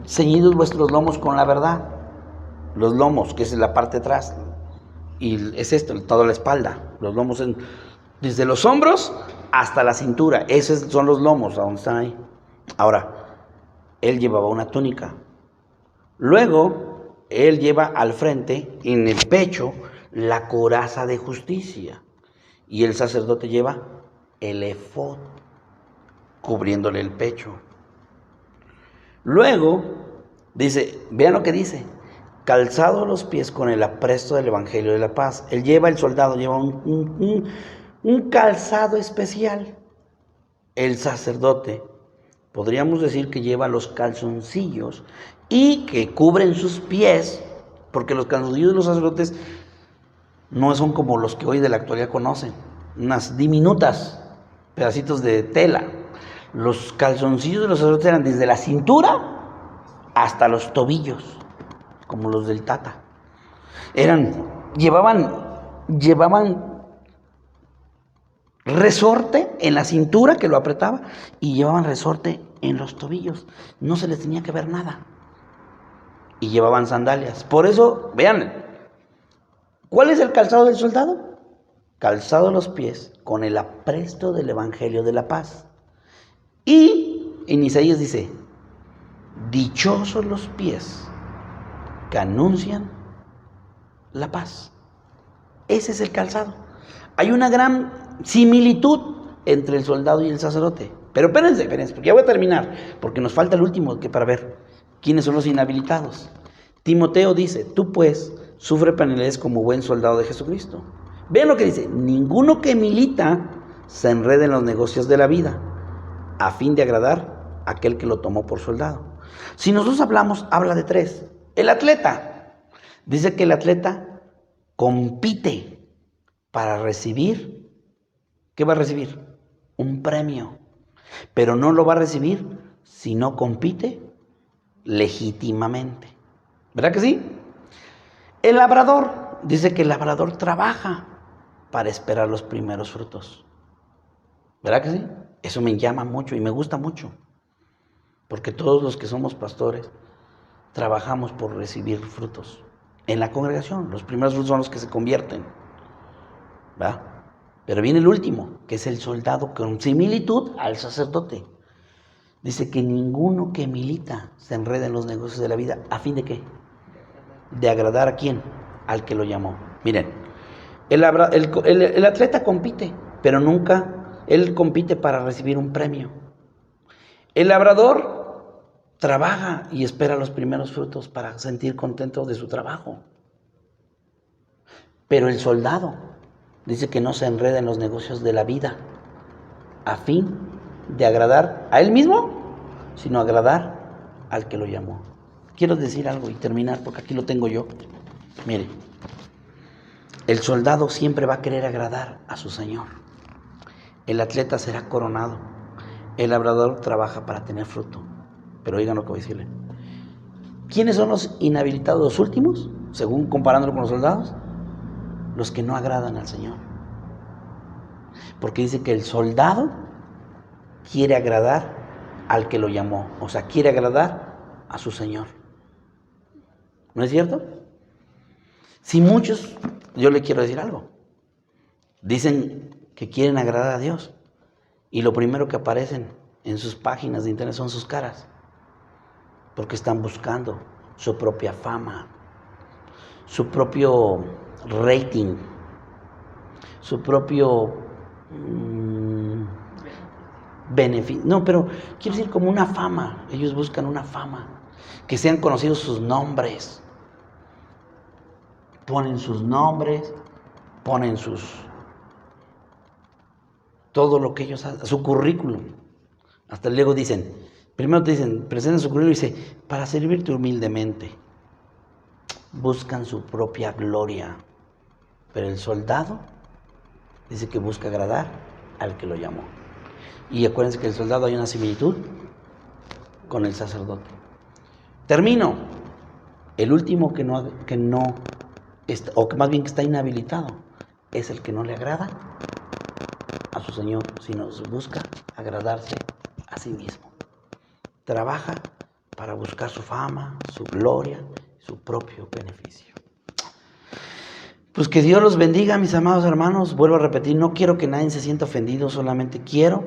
ceñidos vuestros lomos con la verdad. Los lomos, que es la parte de atrás. Y es esto, toda la espalda. Los lomos desde los hombros hasta la cintura. Esos son los lomos, a donde están ahí. Ahora, él llevaba una túnica. Luego, él lleva al frente, en el pecho, la coraza de justicia. Y el sacerdote lleva el efod, cubriéndole el pecho. Luego, dice, vean lo que dice. Calzado los pies con el apresto del evangelio de la paz. El soldado lleva un calzado especial. El sacerdote, podríamos decir que lleva los calzoncillos y que cubren sus pies, porque los calzoncillos de los sacerdotes No son como los que hoy de la actualidad conocen, unas diminutas pedacitos de tela. Los calzoncillos de los sacerdotes eran desde la cintura hasta los tobillos, como los del Tata. Llevaban resorte en la cintura que lo apretaba y llevaban resorte en los tobillos. No se les tenía que ver nada. Y llevaban sandalias. Por eso, vean, ¿cuál es el calzado del soldado? Calzado a los pies con el apresto del Evangelio de la paz. Y en Isaías dice, dichosos los pies que anuncian la paz. Ese es el calzado. Hay una gran similitud entre el soldado y el sacerdote. Pero espérense, porque ya voy a terminar, porque nos falta el último para ver quiénes son los inhabilitados. Timoteo dice, tú pues, sufre penalidades como buen soldado de Jesucristo. Vean lo que dice, ninguno que milita se enreda en los negocios de la vida, a fin de agradar a aquel que lo tomó por soldado. Si nosotros habla de tres. El atleta, dice que el atleta compite para recibir, ¿qué va a recibir? Un premio, pero no lo va a recibir si no compite legítimamente. ¿Verdad que sí? El labrador, dice que el labrador trabaja para esperar los primeros frutos. ¿Verdad que sí? Eso me llama mucho y me gusta mucho, porque todos los que somos pastores trabajamos por recibir frutos. En la congregación, los primeros frutos son los que se convierten, ¿verdad? Pero viene el último, que es el soldado con similitud al sacerdote. Dice que ninguno que milita se enreda en los negocios de la vida. ¿A fin de qué? ¿De agradar a quién? Al que lo llamó. Miren, el atleta compite, pero nunca, él compite para recibir un premio. El labrador trabaja y espera los primeros frutos para sentir contento de su trabajo. Pero el soldado dice que no se enreda en los negocios de la vida a fin de agradar a él mismo, sino agradar al que lo llamó. Quiero decir algo y terminar, porque aquí lo tengo yo. Mire, el soldado siempre va a querer agradar a su Señor. El atleta será coronado. El labrador trabaja para tener fruto. Pero oigan lo que voy a decirle. ¿Quiénes son los inhabilitados, los últimos? Según comparándolo con los soldados. Los que no agradan al Señor. Porque dice que el soldado quiere agradar al que lo llamó. O sea, quiere agradar a su Señor. ¿No es cierto? Si muchos, yo le quiero decir algo. Dicen que quieren agradar a Dios. Y lo primero que aparecen en sus páginas de internet son sus caras. Porque están buscando su propia fama, su propio rating, su propio beneficio. No, pero quiero decir como una fama. Ellos buscan una fama, que sean conocidos sus nombres. Ponen sus nombres, ponen todo lo que ellos hacen, su currículum. Hasta luego dicen, primero te dicen, presentan su currículum y dice, para servirte humildemente. Buscan su propia gloria. Pero el soldado dice que busca agradar al que lo llamó. Y acuérdense que el soldado hay una similitud con el sacerdote. Termino. El último que no está, o que más bien que está inhabilitado, es el que no le agrada a su Señor, sino busca agradarse a sí mismo. Trabaja para buscar su fama, su gloria, su propio beneficio. Pues que Dios los bendiga, mis amados hermanos. Vuelvo a repetir, no quiero que nadie se sienta ofendido, solamente quiero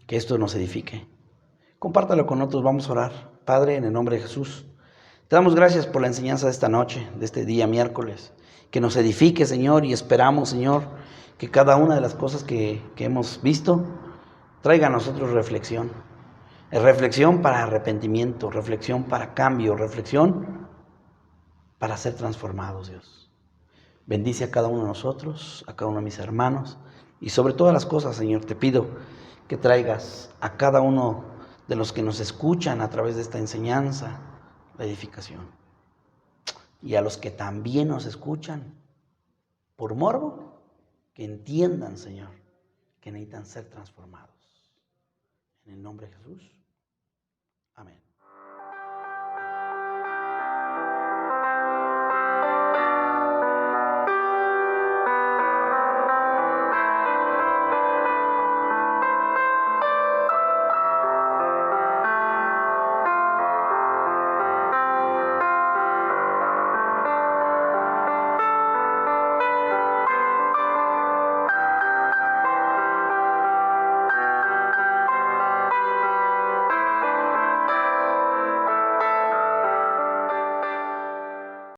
que esto nos edifique. Compártalo con otros, vamos a orar. Padre, en el nombre de Jesús, te damos gracias por la enseñanza de esta noche, de este día miércoles. Que nos edifique, Señor, y esperamos, Señor, que cada una de las cosas que hemos visto traiga a nosotros reflexión. Reflexión para arrepentimiento, reflexión para cambio, reflexión para ser transformados, Dios. Bendice a cada uno de nosotros, a cada uno de mis hermanos, y sobre todas las cosas, Señor, te pido que traigas a cada uno de los que nos escuchan a través de esta enseñanza la edificación. y a los que también nos escuchan por morbo, que entiendan, Señor, que necesitan ser transformados. En el nombre de Jesús. Amén.